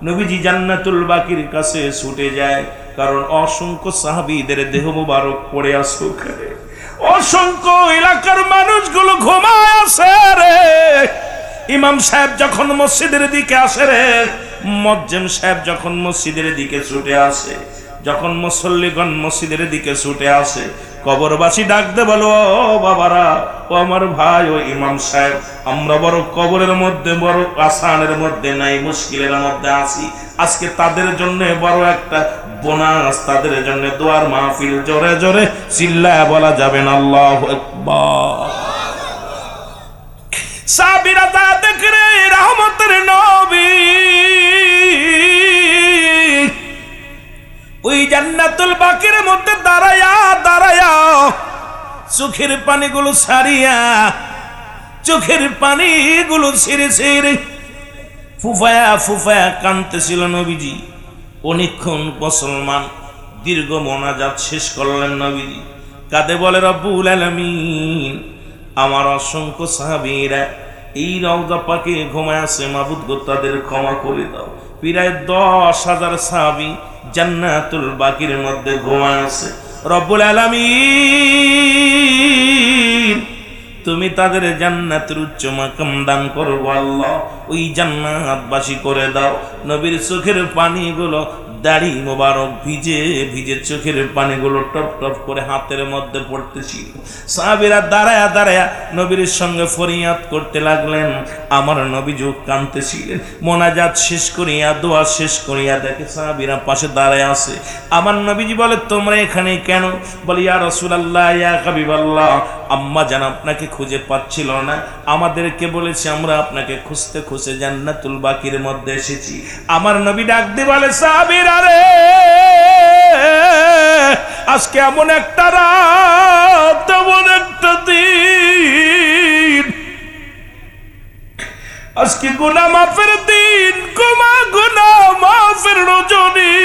নবীজি জান্নাতুল বাকির কাছে ছুটে যায়, কারণ অসংখ্য সাহাবীদের দেহ মুবারক পড়ে আছে ওখানে, অসংখ্য এলাকার মানুষগুলো ঘুমায় আছে রে। ইমাম সাহেব যখন মসজিদের দিকে আসে রে, মুয়াজ্জিন সাহেব যখন মসজিদের দিকে ছুটে আসে, যখন মুসল্লিগণ মসজিদের দিকে ছুটে আসে, কবরবাসী ডাকতে বলো, ও বাবারা, ও আমার ভাই, ও ইমাম সাহেব, আমরা বড় কবরের মধ্যে, বড় আসানের মধ্যে নাই, মুশকিলের মধ্যে আছি। আজকে তাদের জন্য বড় একটা বোনাস, তাদের জন্য দোয়ার মাহফিল। জোরে জোরে চিল্লায় বলা যাবে না আল্লাহু আকবার। সাহাবীরা তা দেখে রে, রহমতের নবী ওই জান্নাতুল বাকির মধ্যে দাঁড়ায়া দাঁড়ায়া চোখের পানিগুলো সারিয়া, চোখের পানিগুলো ছেড়ে ছেড়ে ফুফায়া ফুফায়া কাঁদতেছিল নবীজি। অনেকক্ষণ মুসলমান দীর্ঘ মোনাজাত শেষ করলেন নবীজি, কাঁদে বলে, রব্বুল আলামিন, আমার অসংখ্য সাহাবীরা এই রওজা পাকে ঘুমায় আছে, মাবুদ গো তাদের ক্ষমা করে দাও। প্রায় 10,000 সাহাবী জান্নাতুল বাকির মধ্যে ঘুমায় আছে। রব্বুল আলামিন, তুমি তাদের জান্নাতের উচ্চ মাকাম দান করো আল্লাহ, ওই জান্নাতবাসী করে দাও। নবীর চোখের পানিগুলো, দাড়ি মোবারক ভিজে ভিজে চোখের পানিগুলো টপ টপ করে হাতের মধ্যে পড়তেছিল। সাহাবীরা দাঁড়ায়া দাঁড়ায়া নবীর সঙ্গে ফরিয়াদ করতে লাগলেন। আমার নবীজি কাঁদতেছিলেন। মোনাজাত শেষ করিয়া, দোয়া শেষ করিয়া দেখে সাহাবীরা পাশে দাঁড়ায় আছে। আমার নবীজি বলে, তোমরা এখানে কেন? বলে, ইয়া রাসূলুল্লাহ, ইয়া হাবিবাল্লাহ, আম্মা জান আপনাকে খুঁজে পাচ্ছিল না, আমাদেরকে বলেছে আমরা আপনাকে খুঁজতে খুঁজে জান্নাতুল বাকির মধ্যে এসেছি। আমার নবী ডাক দিয়ে বলে, সাহাবীরা রে, আজকে এমন একটা রাত, এমন একটা দিন, আজকে গুনাহ মাফের দিন, গুনাহ মাফের রজনী।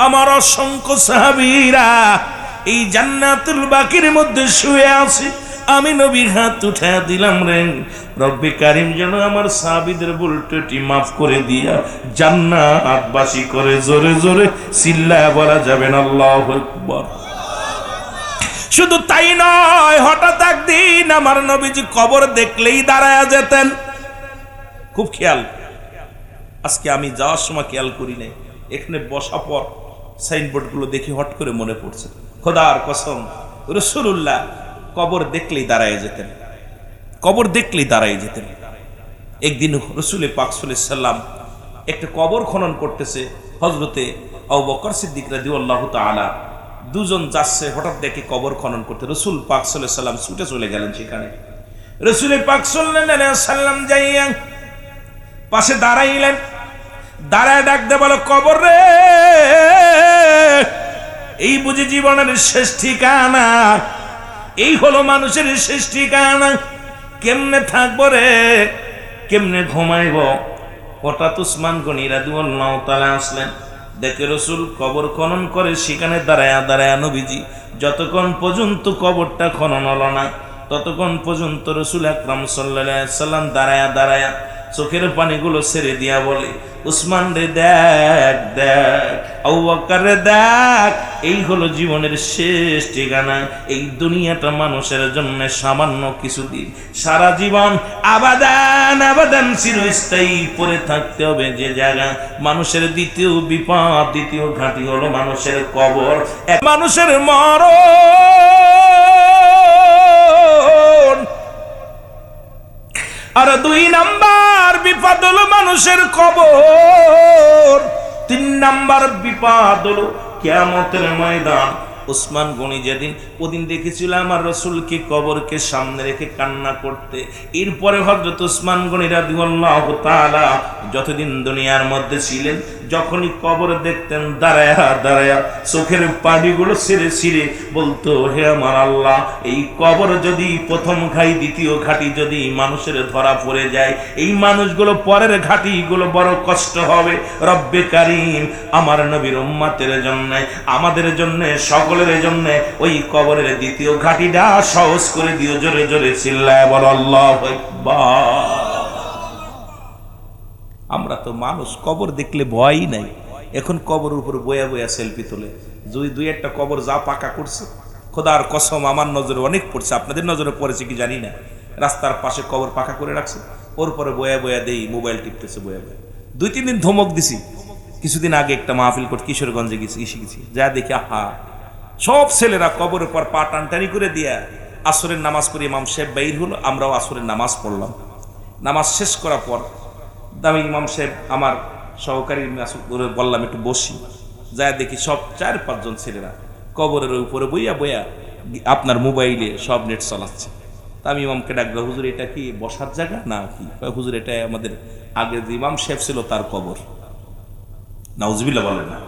আমার অসংখ্য সাহাবীরা এই জান্নাতুল বাকির মধ্যে শুয়ে আছে। আমি নবী হাত উঠা দিলাম রে, রব্বে কারিম যেন আমার সাহাবীদের ভুল ত্রুটি মাফ করে দিয়া জান্নাতবাসী করে। জোরে জোরে চিল্লায়া বলা যাবে না আল্লাহু আকবার। শুধু তাই নয়, হঠাৎ একদিন আমার নবীজি কবর দেখলেই দাঁড়ায়া যেতেন। খুব খেয়াল, আজকে আমি যাওয়ার সময় খেয়াল করি নাই, এখানে বসা পর সাইনবোর্ডগুলো দেখি হট করে মনে পড়ছে। খোদার কসম, রাসূলুল্লাহ কবর দেখলেই দাঁড়ায় যেতেন, কবর দেখলেই দাঁড়ায় যেতেন। একদিন রাসূল পাক সাল্লাল্লাহু আলাইহি সাল্লাম একটা কবর খনন করতেছে। হযরতে আবু বকর সিদ্দিক রাদিয়াল্লাহু তাআলা দুজন যাচ্ছে, হঠাৎ দেখে কবর খনন করতে। রাসূল পাক সাল্লাল্লাহু আলাইহি সাল্লাম ছুটে চলে গেলেন সেখানে। রাসূল পাক সাল্লাল্লাহু আলাইহি সাল্লাম যাইয়া পাশে দাঁড়াইলেন, দাঁড়ায় ডাক দে বলো, কবর রে, এই বুঝি জীবনের শেষ ঠিকানা, এই হলো মানুষের শেষ ঠিকানা। কেমনে থাকবো রে, কেমনে ঘুমাইব? হঠাৎ উসমান গনি রাদিয়াল্লাহু তাআলা আসলেন, দেখে রাসূল কবর খনন করে সেখানে দাঁড়ায়া দাঁড়ায়া নবীজি যতক্ষণ পর্যন্ত কবরটা খনন হলো না, ততক্ষণ পর্যন্ত রাসূল আকরাম সাল্লাল্লাহু আলাইহি সাল্লাম দাঁড়ায়া দাঁড়ায়া চোখের পানিগুলো ছেড়ে দিয়া বলে, উসমান রে দেখ দেখ, আবু বকর রে দেখ, এই হলো জীবনের শেষ ঠিকানা। এই দুনিয়াটা মানুষের জন্য সামান্য কিছুদিন, সারা জীবন আবাদান আবাদান চিরস্থায়ী পড়ে থাকতে হবে যে জায়গা। মানুষের দ্বিতীয় বিপদ, দ্বিতীয় ঘাঁটি হলো মানুষের কবর, এক মানুষের মরণ। আর 2 নাম্বার বিপদ হলো মানুষের কবর। 3 নাম্বার বিপদ হলো কিয়ামতের ময়দান। উসমান গনি যেদিন ওদিন দেখেছিল আমার রাসূলকে কবরকে সামনে রেখে কান্না করতে, এরপরে হযরত উসমান গনি রাদিয়াল্লাহু তাআলা যতদিন দুনিয়ার মধ্যে ছিলেন, যখনই কবর দেখতেন দাঁড়ায়া দাঁড়ায়া চোখের পানিগুলো ছেড়ে ছেড়ে বলতো, হে আমার আল্লাহ, এই কবর যদি প্রথম ঘাটি দ্বিতীয় ঘাটি যদি মানুষের ধরা পড়ে যায়, এই মানুষগুলো পরের ঘাটিগুলো বড় কষ্ট হবে। রব্বে কারীম, আমার নবীর উম্মতের জন্য, আমাদের জন্য, সকলের জন্য ওই কবরের দ্বিতীয় ঘাটিটা সহজ করে দিও। জোরে জোরে চিল্লায় বলো আল্লাহু আকবার। আমরা তো মানুষ, কবর দেখলে ভয়ই নাই। এখন কবর উপর বয়া বয়া সেলফি তোলে। দুই একটা কবর যা পাকা করছে, খোদার কসম আমার নজরে অনেক পড়ছে, আপনাদের নজরে পড়েছে কি জানি না। রাস্তার পাশে কবর পাকা করে রাখছে, ওর পরে বয়া বয়া দেই, মোবাইল টিপতেছে বয়া বয়া। 2-3 দিন ধমক দিছি। কিছুদিন আগে একটা মাহফিল করতে কিশোরগঞ্জে গেছি, যা দেখি আহা, সব ছেলেরা কবরের পর পা টানটানি করে দিয়া আসরের নামাজ পড়ে ইমাম সাহেব বাইর হলো, আমরাও আসরের নামাজ পড়লাম। নামাজ শেষ করার পর দামি ইমাম সাহেব আমার সহকারী বললাম একটু বসি, যা দেখি সব 4-5 জন ছেলেরা কবরের উপরে বইয়া বইয়া আপনার মোবাইলে সব নেট চালাচ্ছে। তা আমি ইমামকে ডাকলাম, হুজুর এটা কি বসার জায়গা না কি? হুজুর এটা আমাদের আগের যে ইমাম সাহেব ছিল তার কবর। নাউজুবিল্লাহ বলেন না।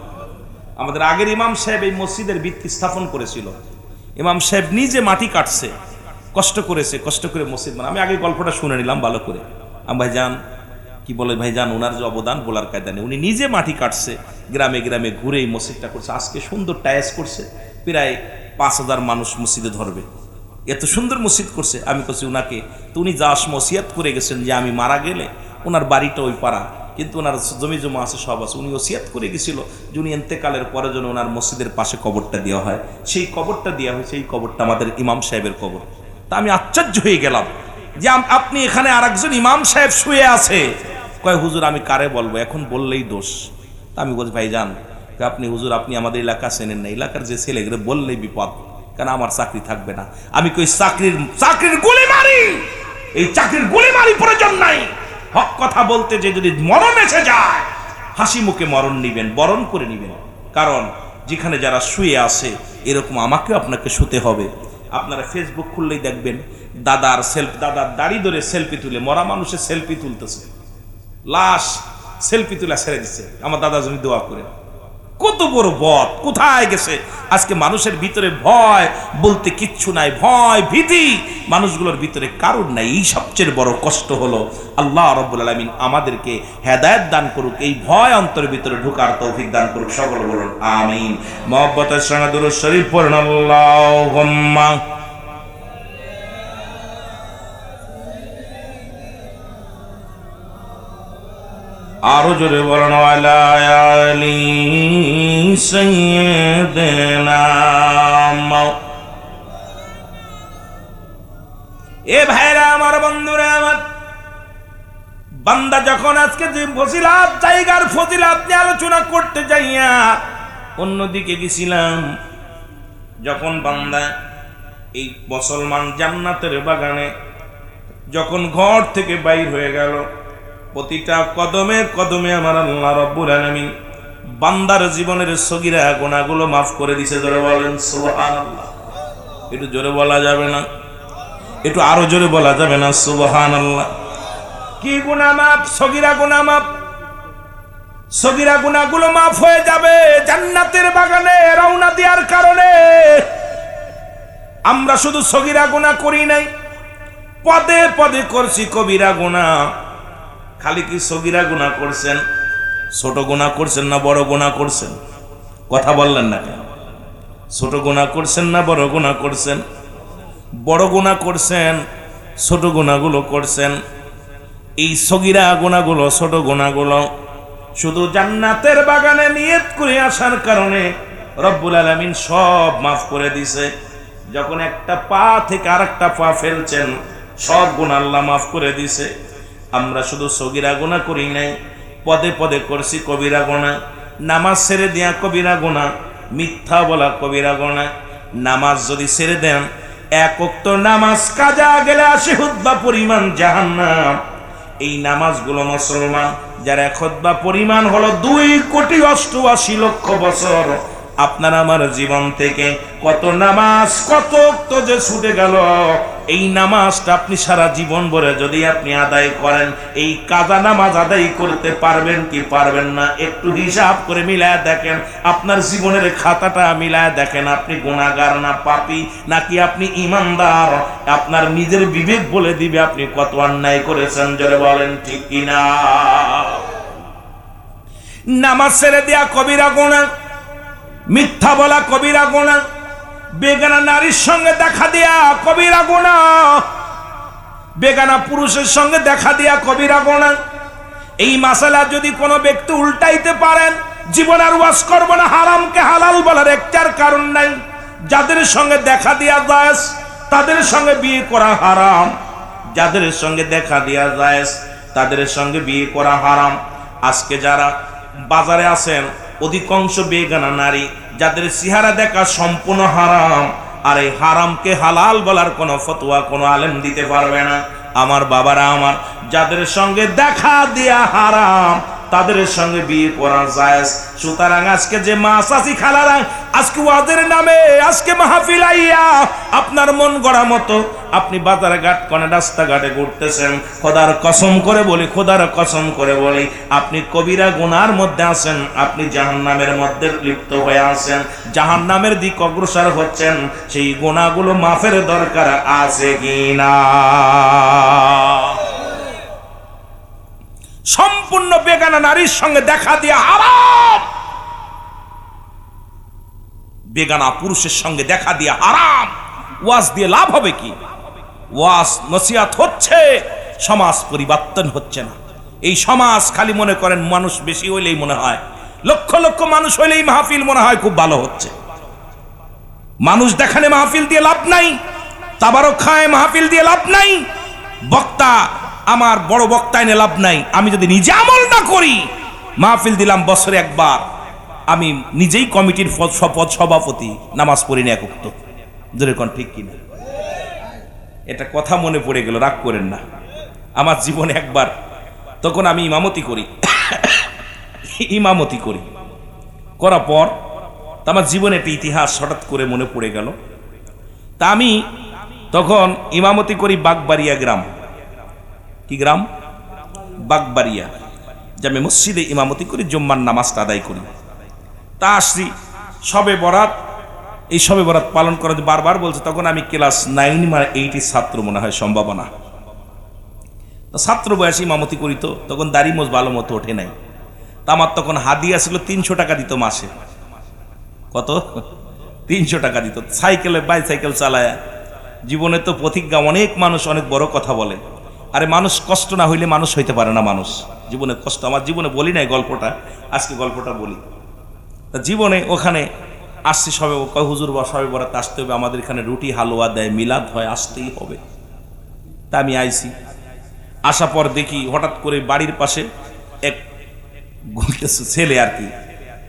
আমাদের আগের ইমাম সাহেব এই মসজিদের ভিত্তি স্থাপন করেছিল। ইমাম সাহেব নিজে মাটি কাটছে, কষ্ট করেছে, কষ্ট করে মসজিদ আমি আগে গল্পটা শুনে নিলাম ভালো করে। ভাইজান কি বলে, ভাইজান ওনার যে অবদান বলার কায়দা নেই। উনি নিজে মাটি কাটছে, গ্রামে গ্রামে ঘুরে এই মসজিদটা করছে। আজকে সুন্দর টাইলস করছে, প্রায় 5000 মানুষ মসজিদে ধরবে, এত সুন্দর মসজিদ করছে। আমি বলছি উনাকে, তো উনি যা ওসিয়াত করে গেছেন যে আমি মারা গেলে ওনার বাড়িটা ওই পাড়া, কিন্তু ওনার জমি জমা আছে, সব আছে। উনি ওসিয়াত করে গেছিল যে উনি এন্তেকালের পরে যেন ওনার মসজিদের পাশে কবরটা দেওয়া হয়। সেই কবরটা দেওয়া হয়েছে, এই কবরটা আমাদের ইমাম সাহেবের কবর। তা আমি আশ্চর্য হয়ে গেলাম যে আপনি এখানে আরেকজন ইমাম সাহেব শুয়ে আছে। কয় হুজুর আমি কারে বলবো, এখন বললেই দোষ। তা আমি বলছি ভাইজান, আপনি হুজুর আপনি আমাদের এলাকা চেনেন না, এলাকার যে ছেলেগুলো বললেই বিপদ, কেন আমার চাকরি থাকবে না। আমি কই চাকরির গুলি মারি, এই চাকরির গুলি মারি প্রয়োজন নাই। হক কথা বলতে যে যদি মরণ এসে যায়, হাসি মুখে মরণ নিবেন, বরণ করে নিবেন। কারণ যেখানে যারা শুয়ে আছে এরকম আমাকেও আপনাকে শুতে হবে। আপনারা ফেসবুক খুললেই দেখবেন দাদার দাড়ি ধরে সেলফি তুলে, মরা মানুষের সেলফি তুলতেছে, লাশ সেলফি তুলে ছেড়ে দিচ্ছে। আমার দাদা জমি দোয়া করে, কত বড় বদ কোথায় গেছে। আজকে মানুষের ভিতরে ভয় বলতে কিচ্ছু নাই, ভয় ভীতি মানুষগুলোর ভিতরে কারণ নাই। এই সবচেয়ে বড় কষ্ট হলো। আল্লাহ রাব্বুল আলামিন আমাদেরকে হেদায়েত দান করুক, এই ভয় অন্তরের ভিতরে ঢোকার তৌফিক দান করুক। সকল বলুন আমিন। মুহাব্বতের সঙ্গে দুরূদ শরীফ পড়ুন আল্লাহুম্মা। আরো জোরে বলুন আলা আলি সাইয়্যিদিনা। এ ভাইরা আমার, বন্ধুরা আমার, বান্দা যখন আজকে যে ফজিলাত জায়গার ফজিলাত নিয়ে আলোচনা করতে যাইয়া অন্যদিকে গেছিলাম, যখন বান্দা এই মুসলমান জান্নাতের বাগানে যখন ঘর থেকে বাইর হয়ে গেল, প্রতিটা কদমে কদমে আমার আল্লাহ রাব্বুল আলামিন বান্দার জীবনের সগীরা গুনাহগুলো মাফ করে দিয়েছে। জোরে বলেন সুবহানাল্লাহ। একটু জোরে বলা যাবে না? একটু আরো জোরে বলা যাবে না সুবহানাল্লাহ? কি গুনাহ মাফ? সগীরা গুনাহ মাফ। সগীরা গুনাহগুলো মাফ হয়ে যাবে জান্নাতের বাগানে রওনা দেওয়ার কারণে। আমরা শুধু সগীরা গুনাহ করি নাই, পদে পদে করছি কবিরা গুনাহ। খালি কি সগীরা গুনাহ করছেন? ছোট গুনাহ করছেন না বড় গুনাহ করছেন? কথা বললেন না কেন? ছোট গুনাহ করছেন না বড় গুনাহ করছেন? বড় গুনাহ করছেন, ছোট গুনাহগুলো করছেন। এই সগীরা গুনাহগুলো, ছোট গুনাহগুলো শুধু জান্নাতের বাগানে নিয়ত করে আসার কারণে রব্বুল আলামিন সব মাফ করে দিছে। যখন একটা পা থেকে আরেকটা পা ফেলছেন, সব গুনাহ আল্লাহ মাফ করে দিছে। আমরা শুধু সগীরা গুনাহ করি নাই, পদে পদে করছি কবিরা গুনাহ। নামাজ ছেড়ে দেয়া কবিরা গুনাহ, মিথ্যা বলা কবিরা গুনাহ। নামাজ যদি ছেড়ে দেন, এক ওয়াক্ত নামাজ কাজা গেলে আসে হুতবা পরিমাণ জাহান্নাম। এই নামাজগুলো মুসলমান যারা খুতবা পরিমাণ হলো 2,88,00,000 বছর। আপনার আমার জীবন থেকে কত নামাজ, কত ওয়াক্ত যে ছুটে গেল। এই নামাজটা আপনি সারা জীবন ভরে যদি আপনি আদায় করেন, এই কাজা নামাজ আদায় করতে পারবেন কি পারবেন না? একটু হিসাব করে মিলায় দেখেন, আপনার জীবনের খাতাটা মিলায় দেখেন। আপনি গুনাহগার না পাপী, নাকি আপনি ঈমানদার? আপনার নিজের বিবেক বলে দিবে আপনি কত অন্যায় করেছেন। জোরে বলেন ঠিক কিনা? নামাজ ছেড়ে দেয়া কবিরা গুনাহ, মিথ্যা বলা কবিরা গুনাহ, বেগানা নারীর সঙ্গে দেখা দেয়া কবিরা গুনাহ, বেগানা পুরুষের সঙ্গে দেখা দেয়া কবিরা গুনাহ, এই মাসালা যদি কোনো ব্যক্তি উল্টাইতে পারেন, জীবন আর ওয়াজ করব না, হারামকে হালাল বলার একটার কারণ নাই। যাদের সঙ্গে দেখা দিয়া জায়েজ তাদের সঙ্গে বিয়ে করা হারাম, যাদের সঙ্গে দেখা দিয়া জায়েজ তাদের সঙ্গে বিয়ে করা হারাম। আজকে যারা বাজারে আছেন অধিকাংশ বেগানা নারী, যাদের চেহারা দেখা সম্পূর্ণ হারাম, আর এই হারামকে হালাল বলার কোনো ফতোয়া কোনো আলেম দিতে পারবে না। আমার বাবারা আমার, যাদের সঙ্গে দেখা দিয়া হারাম তাদের সঙ্গে বিয়ে করা জায়েজ। সুতরাং আজকে যে মা চাচি খালারা আজকে ওয়াজের নামে আজকে মাহফিল আইয়া আপনার মন গড়া মতো আপনি বাজার ঘাট কোন রাস্তাঘাটে ঘুরতেছেন, খোদার কসম করে বলি, খোদার কসম করে বলি, আপনি কবিরা গুনার মধ্যে আছেন, আপনি জাহান্নামের মধ্যে লিপ্ত হয়ে আছেন, জাহান্নামের দিক অগ্রসর হচ্ছেন। সেই গুনাহগুলো মাফের দরকার আছে কিনা? সম্পূর্ণ বেগানা নারীর সঙ্গে দেখা দিয়ে হারাম, বেগানা পুরুষের সঙ্গে দেখা দিয়ে হারাম। ওয়াজ দিয়ে লাভ হবে কি? ওয়াজ নসিহত হচ্ছে, সমাজ পরিবর্তন হচ্ছে না। এই সমাজ খালি মনে করেন মানুষ বেশি হইলেই মনে হয়, লক্ষ লক্ষ মানুষ হইলেই মাহফিল মনে হয় খুব ভালো হচ্ছে। মানুষ দেখানে মাহফিল দিয়ে লাভ নাই, তাবারক খায় মাহফিল দিয়ে লাভ নাই, বক্তা আমার বড় বক্তা এনে লাভ নাই। আমি যদি নিজে আমল না করি, মাহফিল দিলাম বছরে একবার, আমি নিজেই কমিটির শপথ সভাপতি, নামাজ পড়ি না এক ওয়াক্ত। যেরকম ঠিক কিনা? এটা কথা মনে পড়ে গেল, রাগ করেন না। আমার জীবনে একবার, তখন আমি ইমামতি করি, ইমামতি করি করার পর আমার জীবনে একটা ইতিহাস হঠাৎ করে মনে পড়ে গেল। তা আমি তখন ইমামতি করি বাগবাড়িয়া গ্রাম। কি গ্রাম? বাগবাড়িয়া জামে মসজিদে ইমামতি করি, জুম্মার নামাজটা আদায় করি। তা আসছি শবে বরাত, এই শবে বরাত পালন করা বারবার বলছে। তখন আমি ক্লাস 9 বা 8 ছাত্র মনে হয়, সম্ভাবনা। ছাত্র বয়সে ইমামতি করি, তো তখন দাড়ি মোজ ভালো মতো ওঠে নাই। তা আমার তখন হাদিয়া ছিল 300 টাকা দিত মাসে। কত? 300 টাকা দিত। সাইকেলে বাইসাইকেল চালায়। জীবনে তো প্রতিজ্ঞা, অনেক মানুষ অনেক বড় কথা বলে, আরে মানুষ কষ্ট না হইলে মানুষ হইতে পারে না। মানুষ জীবনে কষ্ট, আমার জীবনে বলি নাই গল্পটা, আজকে গল্পটা বলি। তা জীবনে ওখানে আসছি, সবে কয় হুজুর বা সবে বরাত আসতে হবে, আমাদের এখানে রুটি হালুয়া দেয়, মিলাদ হয়, আসতেই হবে। তা আমি আইছি, আসার পর দেখি হঠাৎ করে বাড়ির পাশে এক ছেলে আর কি,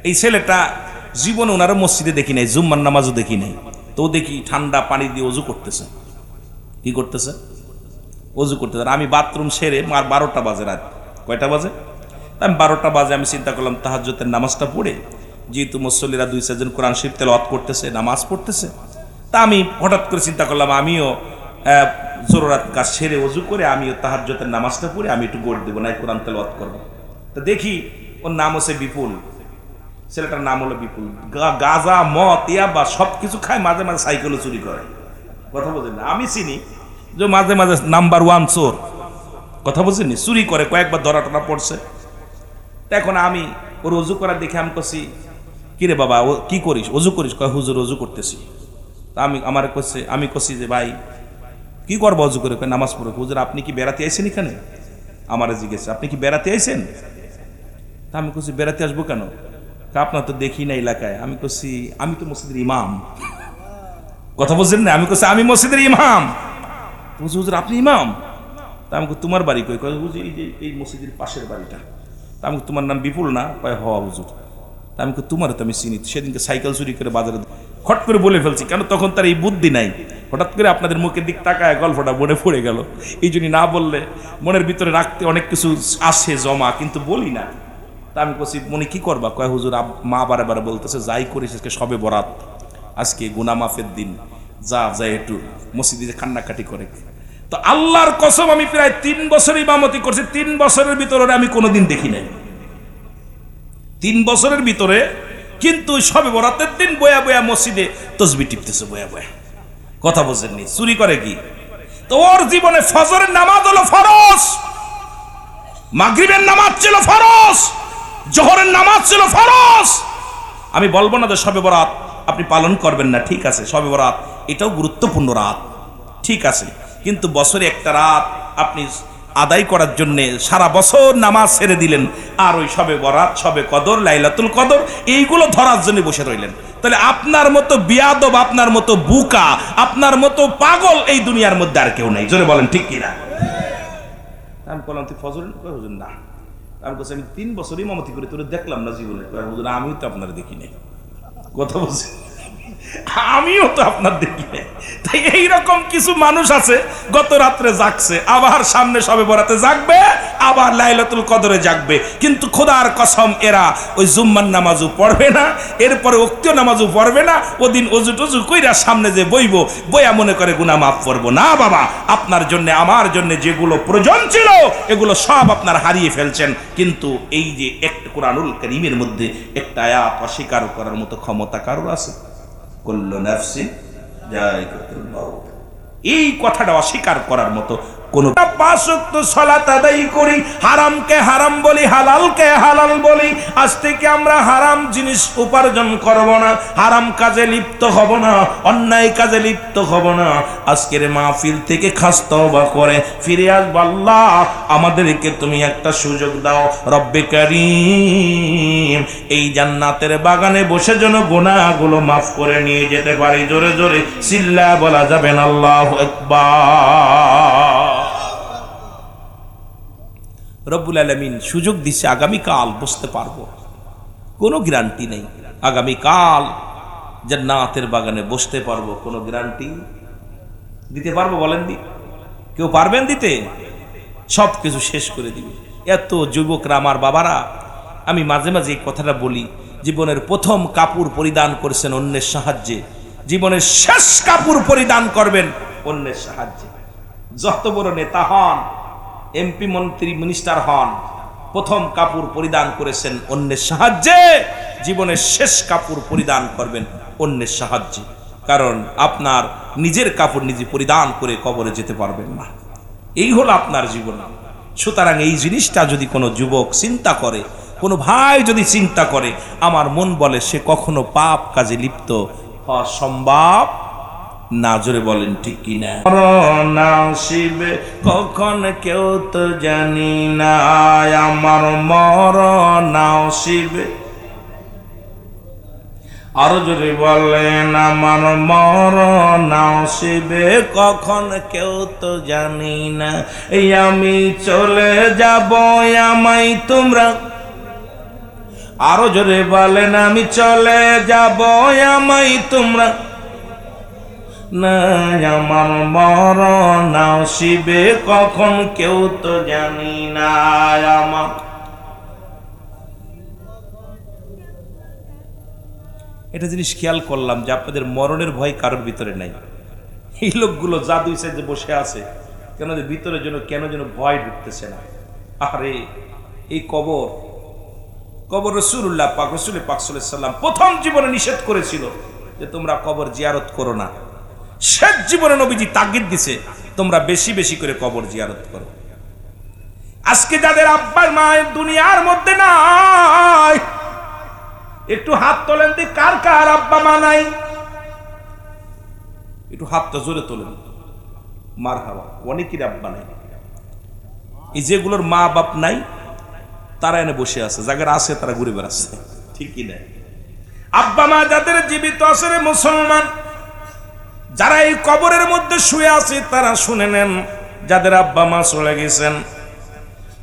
এই ছেলেটা জীবনে ওনারা মসজিদে দেখি নাই, জুম্মার নামাজও দেখি নাই। তো দেখি ঠান্ডা পানি দিয়ে অজু করতেছে। কি করতেছে? অজু করতেছে। আমি বাথরুম সেরে, আর 12টা বাজে, রাত কয়টা বাজে? আমি 12টা বাজে আমি চিন্তা করলাম তাহাজ্জুদের নামাজটা পড়ে, যেহেতু মুসল্লিরা 2-4 জন কোরআন শরীফ তেলাওয়াত করতেছে, নামাজ পড়তেছে, তা আমি হঠাৎ করে চিন্তা করলাম আমিও জরুরাত কাজ সেরে অজু করে আমিও তাহাজ্জুদের নামাজটা পড়ে আমি একটু গোট দেবো, না কোরআন তেলাওয়াত করবো। তো দেখি ওর নাম হচ্ছে বিপুল, ছেলেটার নাম হলো বিপুল। গাঁজা মদ ইয়াবা সব কিছু খায়, মাঝে মাঝে সাইকেলও চুরি করে। কথা বোঝেন না? আমি চিনি যে মাঝে মাঝে নাম্বার 1 চোর। কথা বুঝেননি? চুরি করে, কয়েকবার ধরা টরা পড়ছে। এখন আমি ওর অজু করার দেখে আমি কছি, কিরে বাবা ও কি করিস, অজু করিস? কয় হুজুর অজু করতেছি। তা আমার কছে, আমি কছি যে ভাই কি করবো অজু করে? নামাজ পড়ে। হুজুর আপনি কি বেড়াতে আইছেন এখানে? আমার জিজ্ঞেস, আপনি কি বেড়াতে আইছেন? তা আমি কছি বেড়াতে আসবো কেন? আপনার তো দেখি না এলাকায়। আমি কছি আমি তো মসজিদের ইমাম। কথা বলছেন না? আমি কছি আমি মসজিদের ইমাম। হুজুর আপনি ইমাম? তা আমি তোমার বাড়ি কই? কয় হুজুর এই যে এই মসজিদের পাশের বাড়িটা। তা আমি তোমার নাম বিপুল না? কয় হ হুজুর। তা আমি তোমার তো আমি চিনি, সেদিনকে সাইকেল চুরি করে বাজারে হট করে বলে ফেলছি, কেন তখন তার এই বুদ্ধি নাই। হঠাৎ করে আপনাদের মুখের দিক তাকায় গল্পটা মনে পড়ে গেল। এই জন্যই না বললে মনের ভিতরে রাখতে অনেক কিছু আসে জমা, কিন্তু বলি না। তা আমি বলছি মনে কি করবা? কয় হুজুর মা বারে বারে বলতেছে যাই করিস আজকে সবে বরাত, আজকে গুনাহ মাফের দিন, যা যা একটু মসজিদে কান্নাকাটি করে। তো আল্লাহর কসম আমি প্রায় 3 বছর ইমামতি করছি, 3 বছরের ভিতরে আমি কোনোদিন দেখি নাই। 3 বছরের ভিতরে কিন্তু সবে বরাতের দিন বয়া বয়া মসজিদে তসবিহ টিপতেছে, বয়া বয়া। কথা বোঝেননি? চুরি করে কি? তো ওর জীবনে ফজরের নামাজ হলো ফরজ, মাগরিবের নামাজ ছিল ফরজ, জোহরের নামাজ ছিল ফরজ। আমি বলবো না যে শবে বরাত আপনি পালন করবেন না, ঠিক আছে, শবে বরাত এটাও গুরুত্বপূর্ণ রাত, ঠিক আছে, কিন্তু বছরে একটা রাত আপনি আদায় করার জন্য সারা বছর নামাজ ছেড়ে দিলেন, আর ওই সবে বরাত, সবে কদর, লাইলাতুল কদর এইগুলো ধরার জন্য বসে রইলেন। তাহলে আপনার মতো বিয়াদব, আপনার মতো বুকা, আপনার মতো পাগল এই দুনিয়ার মধ্যে আর কেউ নেই। জোরে বলেন ঠিক কিনা? আমি বললাম তুই ফজর হুজুর না, আমি বলছি আমি 3 বছর ইমামতি করে তোরে দেখলাম না জীবনে। হুজুর আমিও তো আপনার দেখি নাই। কথা বলছি, আমিও তো আপনার দেখি নাই। তাই এইরকম কিছু মানুষ আছে গত রাত্রে জাগছে, আবার সামনে সবে বরাতে জাগবে, আবার লাইলাতুল কদরে জাগবে, কিন্তু খোদার কসম এরা ওই জুম্মার নামাজও পড়বে না, এরপরে ওক্তীয় নামাজও পড়বে না। ওদিন অজু টজু কইরা সামনে যে বইব, বইয়া মনে করে গুনাহ মাফ করবো না। বাবা, আপনার জন্য আমার জন্য যেগুলো প্রয়োজন ছিল এগুলো সব আপনার হারিয়ে ফেলছেন। কিন্তু এই যে একটা কুরআনুল কারীমের মধ্যে একটা আয়াত অস্বীকার করার মতো ক্ষমতা কারোর আছে? কুল্লু নাফসিন যায়িকাতুল মাউত, এই কথাটা অস্বীকার করার মতো কোন 5 ওয়াক্ত সালাত আদায় করি, হারামকে হারাম বলি, হালালকে হালাল বলি। আজ থেকে আমরা হারাম জিনিস উপার্জন করব না, হারাম কাজে লিপ্ত হব না, অন্যায় কাজে লিপ্ত হব না। আজকের মাহফিল থেকে খাস তওবা করে ফিরে আসব। আল্লাহ আমাদেরকে তুমি একটা সুযোগ দাও রব্বে কারীম, এই জান্নাতের বাগানে বসে যেন গুনাহগুলো মাফ করে নিয়ে যেতে পারি। জোরে জোরে চিল্লা বলা যাবে না আল্লাহু আকবার। রব্বুল আলামিন সুযোগ দিচ্ছে, আগামীকাল বসতে পারবো, কোনো গ্যারান্টি নেই। আগামীকাল জান্নাতের বাগানে বসতে পারবো, কোনো গ্যারান্টি দিতে পারবো? বলেন দি, কেউ পারবেন দিতে? সব কিছু শেষ করে দিবে। এত যুবকরা, আমার বাবারা, আমি মাঝে মাঝে এই কথাটা বলি, জীবনের প্রথম কাপড় পরিধান করেছেন অন্যের সাহায্যে, জীবনের শেষ কাপড় পরিধান করবেন অন্যের সাহায্যে। যত বড় নেতা হন, এমপি, মন্ত্রী, মিনিস্টার হন, প্রথম কাপড় পরিধান করেছেন অন্যের সাহায্যে, জীবনের শেষ কাপড় পরিধান করবেন অন্যের সাহায্যে। কারণ আপনার নিজের কাপড় নিজে পরিধান করে কবরে যেতে পারবেন না, এই হলো আপনার জীবন। সুতরাং এই জিনিসটা যদি কোনো যুবক চিন্তা করে, কোনো ভাই যদি চিন্তা করে, আমার মন বলে সে কখনো পাপ কাজে লিপ্ত হওয়া সম্ভব না। জোরে বলেন ঠিক কিনা? নাসিবে কখন কেউ তো জানি না, আমার মরণ নাসিবে। আরো জোরে বলেন, আমার মরণ নাসিবে কখন কেউ তো জানি না। এই আমি চলে যাব, আমায় তোমরা। আরো জোরে বলেন, আমি চলে যাব, আমায় তোমরা না। আমার মরণ আসিবে কখন কেউ তো জানি না। আমার এটা জিনিস খেয়াল করলাম যে আপনাদের মরণের ভয় কারোর ভিতরে নাই। এই লোকগুলো জাদুই সাইজে বসে আছে কেন, যে ভিতরে কেন যেন ভয় ঢুকতেছে না। আরে এই কবর রাসূলুল্লাহ পাক, রাসূল পাক সাল্লাল্লাহু আলাইহি ওয়াসাল্লাম প্রথম জীবনে নিষেধ করেছিল যে তোমরা কবর জিয়ারত করো না। শেষ জীবনে নবীজি তাগিদ দিছে তোমরা বেশি বেশি করে কবর জিয়ারত করো। আজকে যাদের আব্বা মা দুনিয়ার মধ্যে নাই, একটু হাত তোলেন দি, কার কার আব্বা মা নাই? একটু হাতটা জোরে তোলেন। মারহাবা। অনেকের আব্বা নাই। এই যেগুলোর মা বাপ নাই তারা এনে বসে আছে, যাদের আছে তারা ঘুরে বেড়াচ্ছে, ঠিক কি না? আব্বা মা যাদের জীবিত আছে রে মুসলমান, যারা এই কবরের মধ্যে শুয়ে আছে তারা শুনে নেন, যাদের আব্বা মা চলে গেছেন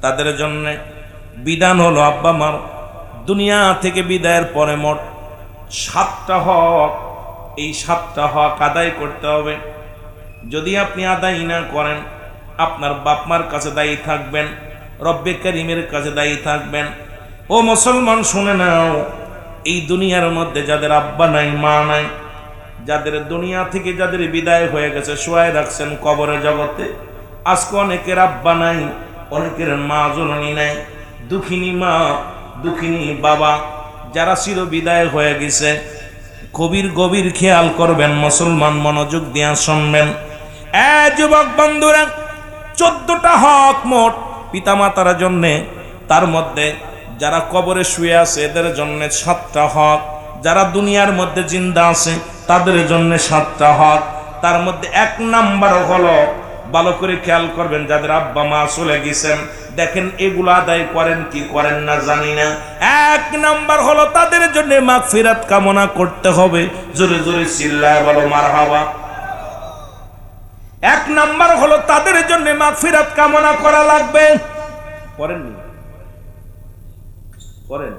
তাদের জন্য বিধান হলো আব্বা মার দুনিয়া থেকে বিদায়ের পরে মোট 7টা হক, এই 7টা হক আদায় করতে হবে। যদি আপনি আদায় না করেন, আপনার বাপ মার কাছে দায়ী থাকবেন, রব্বে কারীমের কাছে দায়ী থাকবেন। ও মুসলমান শুনে নাও, এই দুনিয়ার মধ্যে যাদের আব্বা নাই মা নাই, যাদের দুনিয়া থেকে যাদের বিদায় হয়ে গেছে, শোয়ায় রাখছেন কবরের জগতে, আজকে অনেকের আব্বা নাই, অনেকের মা জননী নাই, দুঃখিনী মা দুঃখিনী বাবা যারা চির বিদায় হয়ে গেছে, গভীর খেয়াল করবেন মুসলমান, মনোযোগ দিয়া শুনবেন। যুবক বন্ধুরা, 14টা হক মোট পিতামাতার জন্যে, তার মধ্যে যারা কবরে শুয়ে আছে এদের জন্য 7টা হক, যারা দুনিয়ার মধ্যে জিন্দা আছে তাদের জন্য 7টা হক। তার মধ্যে 1 নাম্বার হলো ভালো করে খেয়াল করবেন, যাদের আব্বা মা চলে গেছেন, দেখেন এগুলো আদায় করেন কি করেন না জানি না। এক নাম্বার হলো তাদের জন্য মাগফিরাত কামনা করতে হবে। জোরে জোরে চিল্লায় বলো মারহাবা। এক নাম্বার হলো তাদের জন্য মাগফিরাত কামনা করা লাগবে। করেননি? করেন?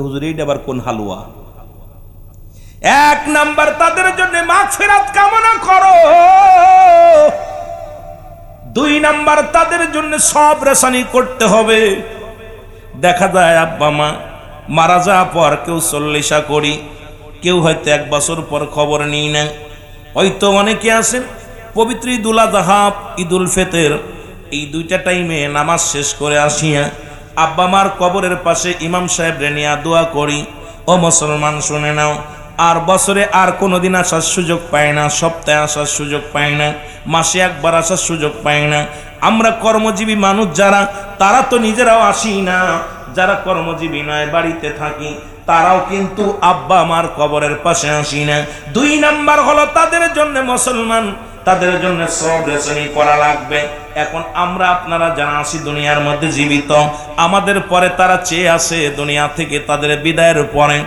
হুজুর এইটা আবার কোন হালুয়া? এক নাম্বার তাদের জন্য মাগফিরাত কামনা করো। দুই নাম্বার তাদের জন্য সব রেশানি করতে হবে। দেখা যায় আব্বা মা মারা যাওয়ার পর কেউ 40 করি, কেউ হয়তো 1 বছর পর খবর নিই না। হয়তো অনেকে আছেন পবিত্র ঈদুল আযহা, ঈদুল ফিতর, এই দুইটা টাইমে নামাজ শেষ করে আসিয়া আব্বা মার কবরের পাশে ইমাম সাহেব রেনিয়া দোয়া করি। ও মুসলমান শুনে নাও, আর বছরে আর কোনোদিন আসার সুযোগ পায় না, সপ্তাহে আসার সুযোগ পায় না, মাসে একবার আসার সুযোগ পায় না। আমরা কর্মজীবী মানুষ যারা, তারা তো নিজেরাও আসি না। যারা কর্মজীবী নয়, বাড়িতে থাকি, তারাও কিন্তু আব্বা আমার কবরের পাশে আসি না। দুই নাম্বার হলো তাদের জন্য মুসলমান, তাদের জন্য সব রেশনি করা লাগবে। এখন আমরা আপনারা যারা আছি দুনিয়ার মধ্যে জীবিত, আমাদের পরে তারা চেয়ে আছে দুনিয়া থেকে তাদের বিদায়ের পরে,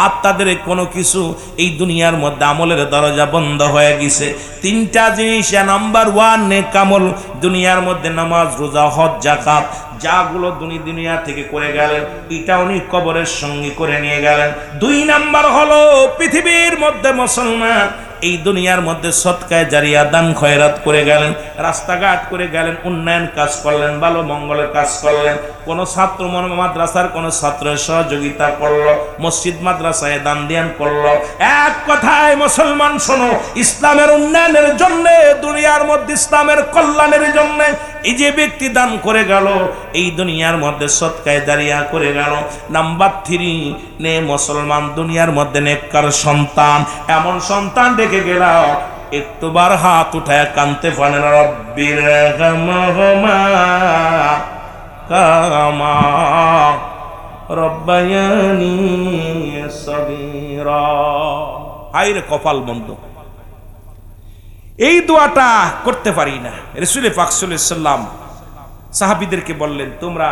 আর তাদের কোনো কিছু এই দুনিয়ার মধ্যে আমলের দরজা বন্ধ হয়ে গেছে। 3টা জিনিস। নাম্বার 1 নেক আমল, দুনিয়ার মধ্যে নামাজ, রোজা, হজ, যাকাত, যাগুলো দুনিয়া থেকে করে গেলেন, এটা উনি কবরের সঙ্গী করে নিয়ে গেলেন। 2 নাম্বার হলো পৃথিবীর মধ্যে মুসলমান এই দুনিয়ার মধ্যে সদকায়ে জারিয়া, দান খয়রাত করে গেলেন, রাস্তাঘাট করে গেলেন, উন্নয়ন কাজ করলেন, ভালো মঙ্গলের কাজ করলেন। কোন ছাত্র মাদ্রাসার কোন ছাত্রের সহযোগিতা করলো, মসজিদ মাদ্রাসায় দান দিয়ান করলো। এক কথায় মুসলমান শোনো, ইসলামের উন্নয়নের জন্য, দুনিয়ার মধ্যে ইসলামের কল্যাণের জন্য এই যে ব্যক্তি দান করে গেল, এই দুনিয়ার মধ্যে সদকায়ে জারিয়া করে গেল। নাম্বার 3 নে মুসলমান দুনিয়ার মধ্যে নেককার সন্তান, এমন সন্তান দেখে গেল একটুবার হাত উঠায় কানতে পারেন, রব্বির রহমহুমা কামা রব্বায়ানি সগীরা। হায়রে কপাল বন্ধ, এই দোয়াটা করতে পারি না। রাসূল পাক সাল্লাল্লাহু আলাইহি ওয়াসাল্লাম সাহাবীদেরকে বললেন, তোমরা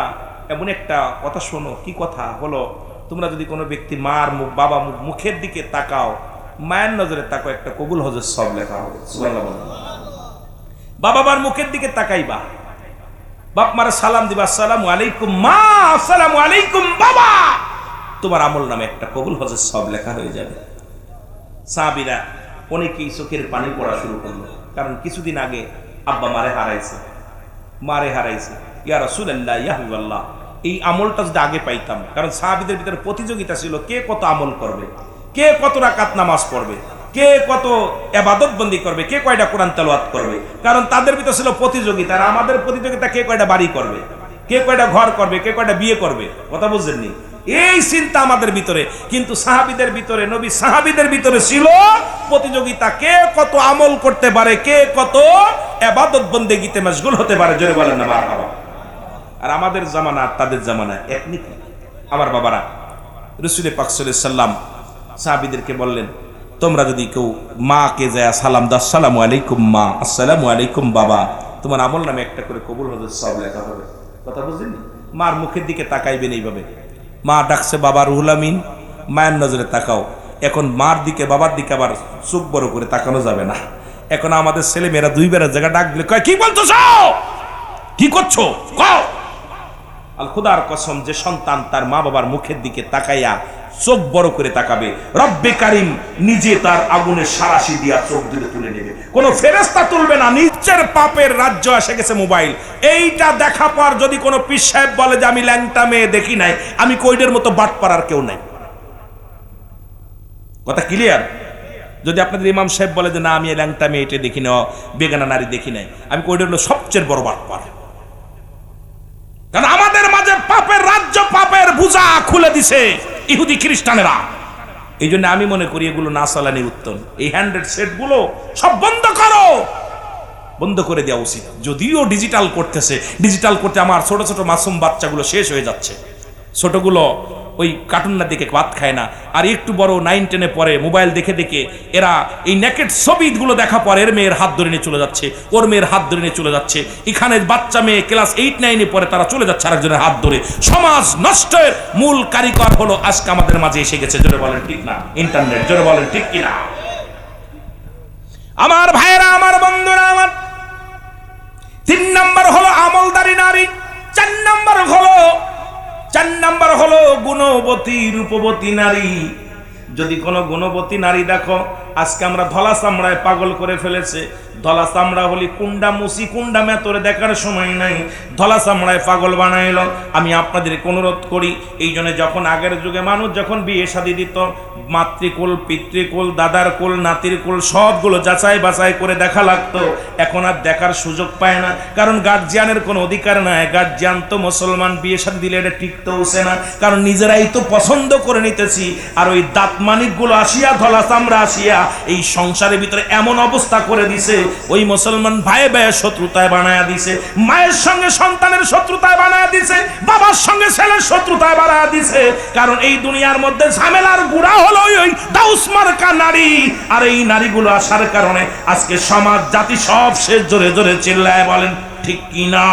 এমন একটা কথা শোনো। কি কথা? হলো তোমরা যদি কোনো ব্যক্তি মার মুখ, বাবা মুখের দিকে তাকাও, মায়ের নজরে তাকাও, একটা কবুল হজের সব লেখা হবে। সুবহানাল্লাহ। বাবা মার মুখের দিকে তাকাইবা, বাপ মারা সালাম দিবা, আসসালামু আলাইকুম মা, আসসালামু আলাইকুম বাবা, তোমার আমল নামে একটা কবুল হজের সব লেখা হয়ে যাবে। সাহাবীরা অনেকেই চোখের পানি পড়া শুরু করলো, কারণ কিছুদিন আগে আব্বা মারে হারাইছে। ইয়া রাসূলুল্লাহ, ইয়া হাবিবাল্লাহ, এই আমলটা যদি আগে পাইতাম। কারণ সাহাবীদের ভিতরে প্রতিযোগিতা ছিল, কে কত আমল করবে, কে কত রাকাত নামাজ পড়বে, কে কত ইবাদত বন্দি করবে, কে কয়টা কোরআন তেলাওয়াত করবে। কারণ তাদের ভিতরে ছিল প্রতিযোগিতা। আর আমাদের প্রতিযোগিতা, কে কয়টা বাড়ি করবে, কে কয়টা ঘর করবে, কে কয়টা বিয়ে করবে। কথা বুঝলেননি? এই চিন্তা আমাদের ভিতরে। কিন্তু সাহাবীদের ভিতরে, নবী সাহাবীদের ভিতরে ছিল প্রতিযোগিতা, কে কত আমল করতে পারে, কে কত ইবাদত বন্দেগীতে মশগুল হতে পারে। জোরে বলেন না মারহাবা। আর আমাদের জামানা আর তাদের জামানা এক নীতি। আমার বাবারা, রাসূল পাক সাল্লাল্লাহু আলাইহি ওয়াসাল্লাম সাহাবীদেরকে বললেন, তোমরা যদি কেউ মাকে যায় সালাম দাও, আসসালামু আলাইকুম মা, আসসালামু আলাইকুম বাবা, তোমার আমল নামে একটা করে কবুল হজের সব লেখা হবে। কথা বুঝলেন? মার মুখের দিকে তাকাইবেন এইভাবে। মা ডাকছে বাবা রুহুল আমিন, মায়ের নজরে তাকাও। এখন মার দিকে বাবার দিকে আবার চোখ বড় করে তাকানো যাবে না। এখন আমাদের ছেলে মেয়েরা 2 বেলা জায়গা ডাক দিলে কয়, কি বলতেছো, কি করছো, কও। আল খুদার কসম, যে সন্তান তার মা বাবার মুখের দিকে তাকাইয়া চোখ বড় করে তাকাবে, রব্বে কারিম নিজে তার আগুনের সারাশি দিয়া চোখ দুটো তুলে নেবে। কোনো ফেরেশতা তুলবে না। নিচের পাপের রাজ্য এসে গেছে মোবাইল। এইটা দেখা পর যদি কোনো পীর সাহেব বলে যে আমি ল্যাংটা মেয়ে দেখি নাই, আমি কইডের মতো বাট পাড়ার কেউ নাই। কথা ক্লিয়ার? যদি আপনাদের ইমাম সাহেব বলে যে না আমি ল্যাংটা মেয়ে এটা দেখি না, বেগানা নারী দেখি নাই, আমি কইডের হলো সবচেয়ে বড় বাট পাড়া। কারণ আমাদের মাঝে পাপের রাজ্য, পাপের বোঝা খুলে দিছে ইহুদি খ্রিস্টানেরা। এই জন্য আমি মনে করি এগুলো না চালানি উত্তম। এই হ্যান্ডেড সেট গুলো সব বন্ধ করো, বন্ধ করে দেওয়া উচিত। যদিও ডিজিটাল করতেছে, ডিজিটাল করতে আমার ছোট ছোট মাসুম বাচ্চাগুলো শেষ হয়ে যাচ্ছে। ছোটগুলো ওই কার্টুন না দেখে ভাত খায় না, আর একটু বড় 9-10-এ পরে মোবাইল দেখে দেখে এরা এই নেকেট ছবিগুলো দেখা পরে এর মেয়ের হাত ধরে নিয়ে চলে যাচ্ছে, ওর মেয়ের হাত ধরে নিয়ে চলে যাচ্ছে। এখানে বাচ্চা মেয়ে ক্লাস 8-9-এ পরে তারা চলে যাচ্ছে আরেকজনের হাত ধরে। সমাজ নষ্টের মূল কারিগর হলো আজকে আমাদের মাঝে এসে গেছে। জোরে বলেন ঠিক না? ইন্টারনেট। জোরে বলেন ঠিক কিনা? আমার ভাইরা, আমার বন্ধুরা, আমার 3 নাম্বার হলো আমলদারি নারী। 4 নাম্বার হলো গুণবতী রূপবতী নারী। যদি কোনো গুণবতী নারী দেখো, আজকে আমরা ধলা চামড়ায় পাগল করে ফেলেছে। ধলা চামড়া হলি কুন্ডা মুসি কুন্ডা মেতরে দেখার সময় নাই, ধলা চামড়ায় পাগল বানাইল। আমি আপনাদেরকে অনুরোধ করি, এই জন্য যখন আগের যুগে মানুষ যখন বিয়ে শাদী দিত, মাতৃকুল, পিতৃকুল, দাদার কুল, নাতির কুল সবগুলো যাচাই বাছাই করে দেখা লাগতো। এখন আর দেখার সুযোগ পায় না, কারণ গার্জিয়ানের কোনো অধিকার নাই। গার্জিয়ান তো মুসলমান, বিয়ে শাদী দিলে এটা টিকতেওছে না, কারণ নিজেরাই তো পছন্দ করে নিতেছি। আর ওই দাঁত মানিকগুলো আসিয়া, ধলা চামড়া আসিয়া এই সংসারের ভিতরে এমন অবস্থা করে দিছে, ওই মুসলমান ভাই ভাইয়ের শত্রুতায় বানায়া দিছে, মায়ের সঙ্গে সন্তানের শত্রুতায় বানায়া দিছে, বাবার সঙ্গে ছেলের শত্রুতায় বানায়া দিছে। কারণ এই দুনিয়ার মধ্যে ঝামেলার গুড়া হলো ওই দাউস মার্কা নারী। আর এই নারীগুলো আসার কারণে আজকে সমাজ জাতি সব শেষ। জোরে জোরে চিল্লায় বলেন ঠিক কিনা?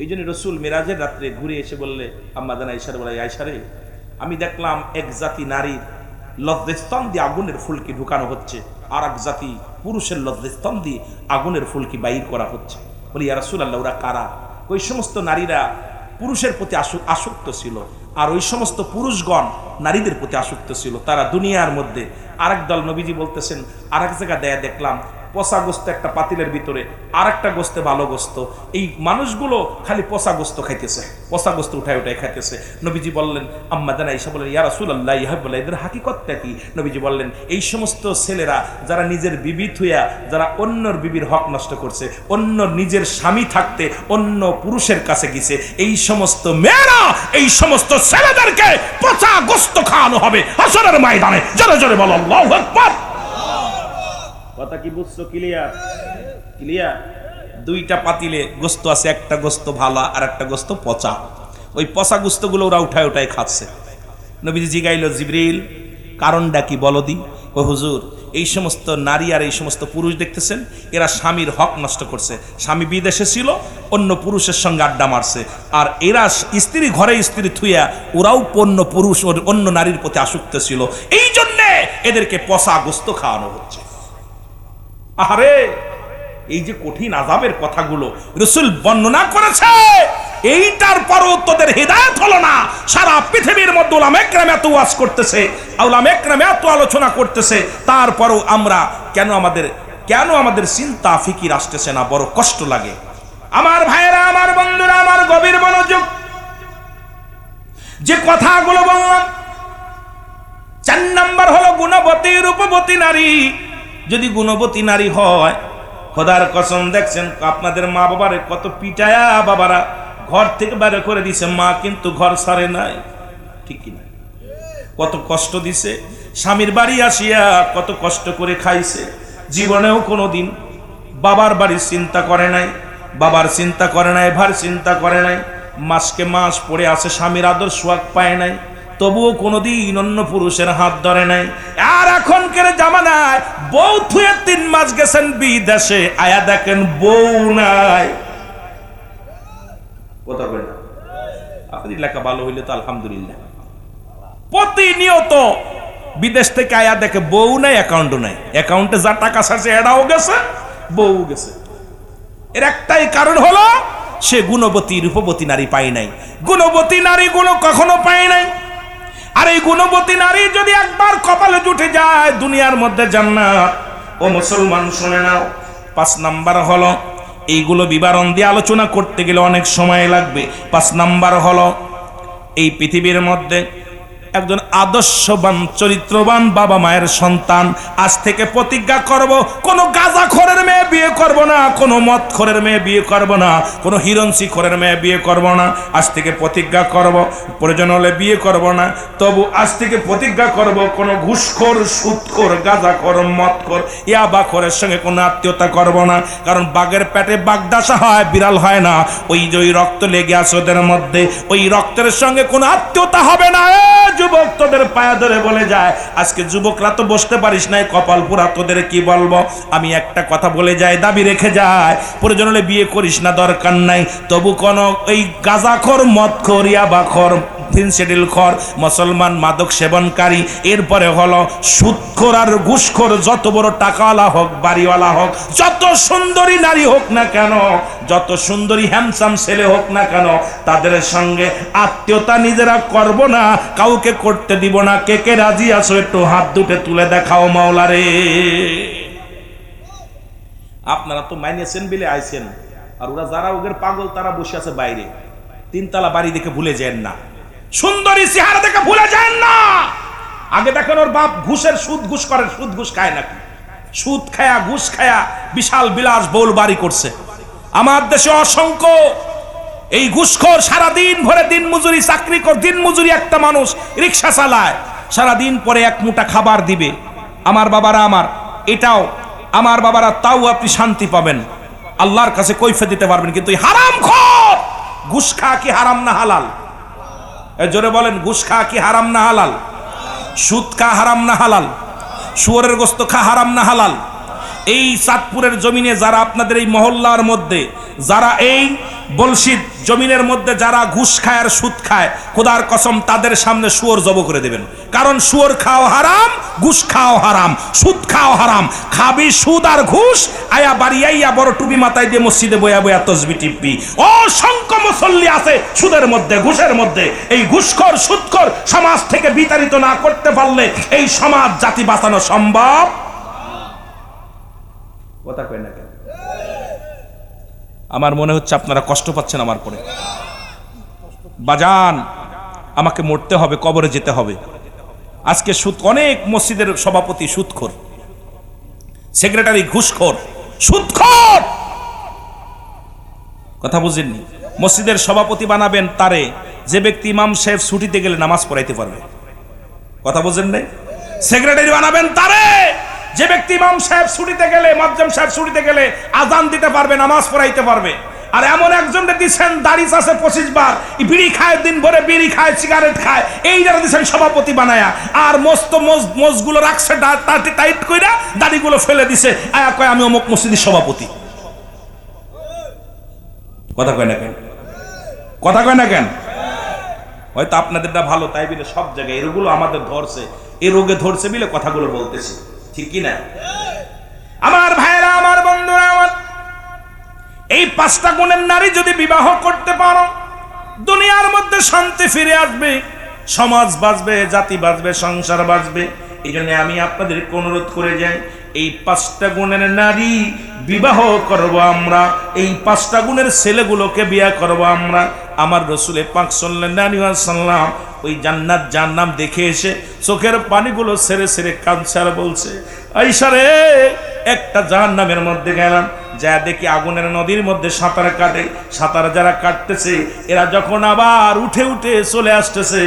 এই জন্য রসুল মেরাজের রাত্রে ঘুরে এসে বললে, আম্মা জান আয়েশার বলে, আয়েশা রে, আমি দেখলাম এক জাতি নারীর লজ্জাস্থান দিয়ে আগুনের ফুলকি ঢুকানো হচ্ছে, আর এক জাতি পুরুষের লজ্জাস্থান দিয়ে আগুনের ফুলকি বাইর করা হচ্ছে। বলি, ইয়া রাসূলুল্লাহ, ওরা কারা? ওই সমস্ত নারীরা পুরুষের প্রতি আসক্ত ছিল, আর ওই সমস্ত পুরুষগণ নারীদের প্রতি আসক্ত ছিল। তারা দুনিয়ার মধ্যে আরেক দল, নবীজি বলতেছেন, আরেক জায়গা দেয়া দেখলাম পচা গোস্ত একটা পাতিলের ভিতরে, আর একটা গোস্তে ভালো গোস্ত। এই মানুষগুলো খালি পচা গোস্ত খাইতেছে, পচা গোস্ত উঠায় উঠায় খাইতেছে। নবীজি বললেন, আম্মা জান আয়েশা বললেন, ইয়া রাসূলুল্লাহ, ইহাবুল্লাহ, এদের হাকিকতটা কি? নবীজি বললেন, এই সমস্ত ছেলেরা যারা নিজের বিবি থুয়া যারা অন্যর বিবির হক নষ্ট করছে, অন্য নিজের স্বামী থাকতে অন্য পুরুষের কাছে গেছে, এই সমস্ত মেয়েরা, এই সমস্ত ছেলেদেরকে পচা গোস্ত খাওয়ানো হবে হাসরের ময়দানে। জোরে জোরে বলো আল্লাহু আকবার। কথা কি বুঝছো? ক্লিয়ার? ক্লিয়ার? 2টা পাতিলে গোস্ত আছে, একটা গোস্ত ভালো আর একটা গোস্ত পচা। ওই পচা গোস্তগুলো ওরা উঠায় উঠায় খাচ্ছে। নবীজি জিগাইল, জিবরিল, কারণটা কি বলো দি? ও হুজুর, এই সমস্ত নারী আর এই সমস্ত পুরুষ দেখতেছেন, এরা স্বামীর হক নষ্ট করছে। স্বামী বিদেশে ছিল, অন্য পুরুষের সঙ্গে আড্ডা মারছে, আর এরা স্ত্রী ঘরে স্ত্রী থুইয়া ওরাও অন্য পুরুষ অন্য নারীর প্রতি আসক্ত ছিল। এই জন্যে এদেরকে পচা গোস্ত খাওয়ানো হচ্ছে। আরে এই যে কঠিন আযাবের কথাগুলো রাসূল বর্ণনা করেছে, এইটার পরও তোদের হিদায়াত হলো না। সারা পৃথিবীর মধ্যে উলামা ইকরাম এত ওয়াজ করতেছে, উলামা ইকরাম এত আলোচনা করতেছে, তারপরও আমরা কেন আমাদের চিন্তা ফিকির আসতেছে না? বড় কষ্ট লাগে। আমার ভাইয়েরা, আমার বন্ধুরা, আমার গভীর মনোযোগ। যে কথাগুলো বললাম, 4 নাম্বার হলো গুণবতী রূপবতী নারী। যদি গুণবতী নারী হয়, খোদার কসম, দেখছেন আপনাদের মা বাবারে কত পিটায়া বাবারা ঘর থেকে বাইরে করে দিছে, মা কিন্তু ঘর ছাড়ে নাই, ঠিক কিনা? কত কষ্ট দিছে, স্বামীর বাড়ি আসিয়া কত কষ্ট করে খাইছে। জীবনেও কোনোদিন বাবার বাড়ির চিন্তা করে নাই, বাবার চিন্তা করে নাই, ভার চিন্তা করে নাই। মাসকে মাস পড়ে আছে, স্বামীর আদর সোয়াগ পায় নাই, তবুও কোনোদিন অন্য পুরুষের হাত ধরে নাই। আর এখনকার জামানায় বউ থুয়ে 3 মাস গেছেন বিদেশে, আয়া দেখেন বউ নাই। কথা বলেন, আপনাদের লেখা ভালো হইলে তো আলহামদুলিল্লাহ। প্রতিনিয়ত বিদেশ থেকে আয়া দেখে বউ নাই, অ্যাকাউন্টও নাই, অ্যাকাউন্টে যা টাকা আছে এটাও গেছে, বউ গেছে। এর একটাই কারণ হলো সে গুণবতী রূপবতী নারী পায় নাই। গুণবতী নারী গুণ কখনো পায় নাই। আর এই গুণবতী নারী যদি একবার কপালে জুটে যায়, দুনিয়ার মধ্যে জান্নাত। ও মুসলমান শুনে নাও, 5 নাম্বার হলো, এইগুলো বিবরণ দিয়ে আলোচনা করতে গেলে অনেক সময় লাগবে। 5 নাম্বার হলো, এই পৃথিবীর মধ্যে একজন আদর্শবান চরিত্রবান বাবা মায়ের সন্তান। আজ থেকে প্রতিজ্ঞা করব, কোনো গাঁজাখোরের মেয়ে বিয়ে করব না, কোনো মদখোরের মেয়ে বিয়ে করব না, কোনো হিরণসিখোরের মেয়ে বিয়ে করব না। আজ থেকে প্রতিজ্ঞা করব, প্রয়োজন হলে বিয়ে করব না, তবু আজ থেকে প্রতিজ্ঞা করব কোনো ঘুষখোর, সুদখোর, গাঁজাখোর, মদখোর, ইয়াবাখোরের সঙ্গে কোনো আত্মীয়তা করব না। কারণ বাঘের পেটে বাগদাসা হয়, বিড়াল হয় না। ওই যে ওই রক্ত লেগে আছে ওদের মধ্যে, ওই রক্তের সঙ্গে কোনো আত্মীয়তা হবে না। যুবক, তোদের পায়া ধরে বলে যায়, আজকে যুবকরা তো বসতে পারিস নাই, কপাল পুরা, তোদের কি বলবো। আমি একটা কথা বলে যাই, দাবি রেখে যায়, প্রয়োজন হলে বিয়ে করিস না, দরকার নাই। তবু কোন এই গাঁজাখোর, মদখোর, ইয়াবাখোর, ফিনসিডিলখোর, মুসলমান মাদক সেবনকারী, এরপরে হলো সুদখোর আর ঘুষখোর, যত বড় টাকাওয়ালা হোক, বাড়িওয়ালা হোক, যত সুন্দরী নারী হোক না কেন, যত সুন্দরী হ্যান্ডসাম ছেলে হোক না কেন, তাদের সঙ্গে আত্মীয়তা নিজেরা করব না, কাউকে করতে দিব না। কে কে রাজি আছো একটু হাত দুটে তুলে দেখাও মাওলারে। আপনারা তো মাইনেছেন বিলে আইছেন, আর ওরা যারা ওদের পাগল তারা বসে আছে বাইরে। তিনতলা বাড়ি দেখে ভুলে যান না, সুন্দরী চেহারা দেখে ভুলে যান না। আগে দেখেন ওর বাপ ঘুষের সুদ ঘুষ করে, সুদ ঘুষ খায় নাকি, সুদ খায়া ঘুষ খায়া বিশাল বিলাস বহুল বাড়ি করছে। আমার দেশে অসংখ্য এই ঘুষখোর সারাদিন ভরে দিন মজুরি চাকরি কর, দিন মজুরি একটা মানুষ রিক্সা চালায়, সারাদিন পরে এক মুঠা খাবার দিবে। আমার বাবারা, আমার এটাও আমার বাবারা, তাও আপনি শান্তি পাবেন, আল্লাহর কাছে কৈফিয়ত দিতে পারবেন। কিন্তু হারামখোর, ঘুষ খাওয়া কি হারাম না হালাল? জোরে বলেন, ঘুষ খাওয়া কি হারাম না হালাল? সুদ খাওয়া হারাম না হালাল? শুয়োরের গোস্ত খাওয়া হারাম না হালাল? এই চাঁদপুরের জমিনে যারা, আপনাদের এই মহল্লার মধ্যে যারা, এই বলশিদ জমিনের মধ্যে যারা ঘুষ খায় আর সুদ খায়, খোদার কসম তাদের সামনে শুয়োর জব করে দেবেন। কারণ শুয়োর খাওয়া হারাম, ঘুষ খাওয়া হারাম, সুদ খাওয়া হারাম। খাবি সুদ আর ঘুষ, আয়া বাড়ি আইয়া বড় টুপি মাথায় দিয়ে মসজিদে বয়া বয়া তসবি টিপবি। অসংখ্য মুসল্লি আছে সুদের মধ্যে, ঘুষের মধ্যে। এই ঘুষখোর, সুদখোর সমাজ থেকে বিতাড়িত না করতে পারলে এই সমাজ জাতি বাঁচানো সম্ভব। কথা কয় না কেন? আমার মনে হচ্ছে আপনারা কষ্ট পাচ্ছেন আমার পরে। বাজান, আমাকে মরতে হবে, কবরে যেতে হবে। আজকে সুদ, অনেক মসজিদের সভাপতি সুদখোর, সেক্রেটারি ঘুষখোর, সুদখোর। কথা বুঝেননি? মসজিদের সভাপতি বানাবেন তারে যে ব্যক্তি ইমাম সাহেব ছুটিতে গেলে নামাজ পড়াইতে পারবে। কথা বুঝেন নাই? সেক্রেটারি বানাবেন তারে যে ব্যক্তি ইমাম সাহেব ছুটিতে গেলে, মুয়াজ্জিম সাহেব ছুটিতে গেলে আজান দিতে পারবে, নামাজ পড়াইতে পারবে। আর এমন একজনকে দিচ্ছেন দাড়ি আছে 25 বার, বিড়ি খায়, দিন ভরে বিড়ি খায়, সিগারেট খায়, এই যারা দিচ্ছেন সভাপতি বানায়া। আর মস্ত মোজগুলো রাখছে টাইট কইরা, দাড়িগুলো ফেলে দিছে, আয়া কয় আমি অমুক মসজিদের সভাপতি। কথা কয় না কেন? কথা কয় না কেন? হয়তো আপনাদেরটা ভালো, তাই বলে সব জায়গায় এগুলো আমাদের ধরছে, এই রোগে ধরছে বলে কথাগুলো বলতেছি, ঠিক কি না? আমার ভাইরা, আমার বন্ধুরা, আমার এই 5টা গুণের নারী যদি বিবাহ করতে পারো, দুনিয়ার মধ্যে শান্তি ফিরে আসবে, সমাজ বাঁচবে, জাতি বাঁচবে, সংসার বাঁচবে। এই জন্য আমি আপনাদেরকে অনুরোধ করে যাই, এই 5টা গুণের নারী বিবাহ করব আমরা, এই 5টা গুণের ছেলেগুলোকে বিয়ে করব আমরা। আমার রসুল পাক সাল্লাল্লাহু আলাইহি ওয়াসাল্লাম ওই জান্নাত জাহান্নাম দেখে এসে চোখের পানিগুলো ছেড়ে ছেড়ে কাঁদছে আর বলছে, আয়েশা রে, একটা জাহান্নামের মধ্যে গেলাম, যা দেখি আগুনের নদীর মধ্যে সাঁতার কাটে। সাঁতার যারা কাটতেছে এরা যখন আবার উঠে উঠে চলে আসতেছে,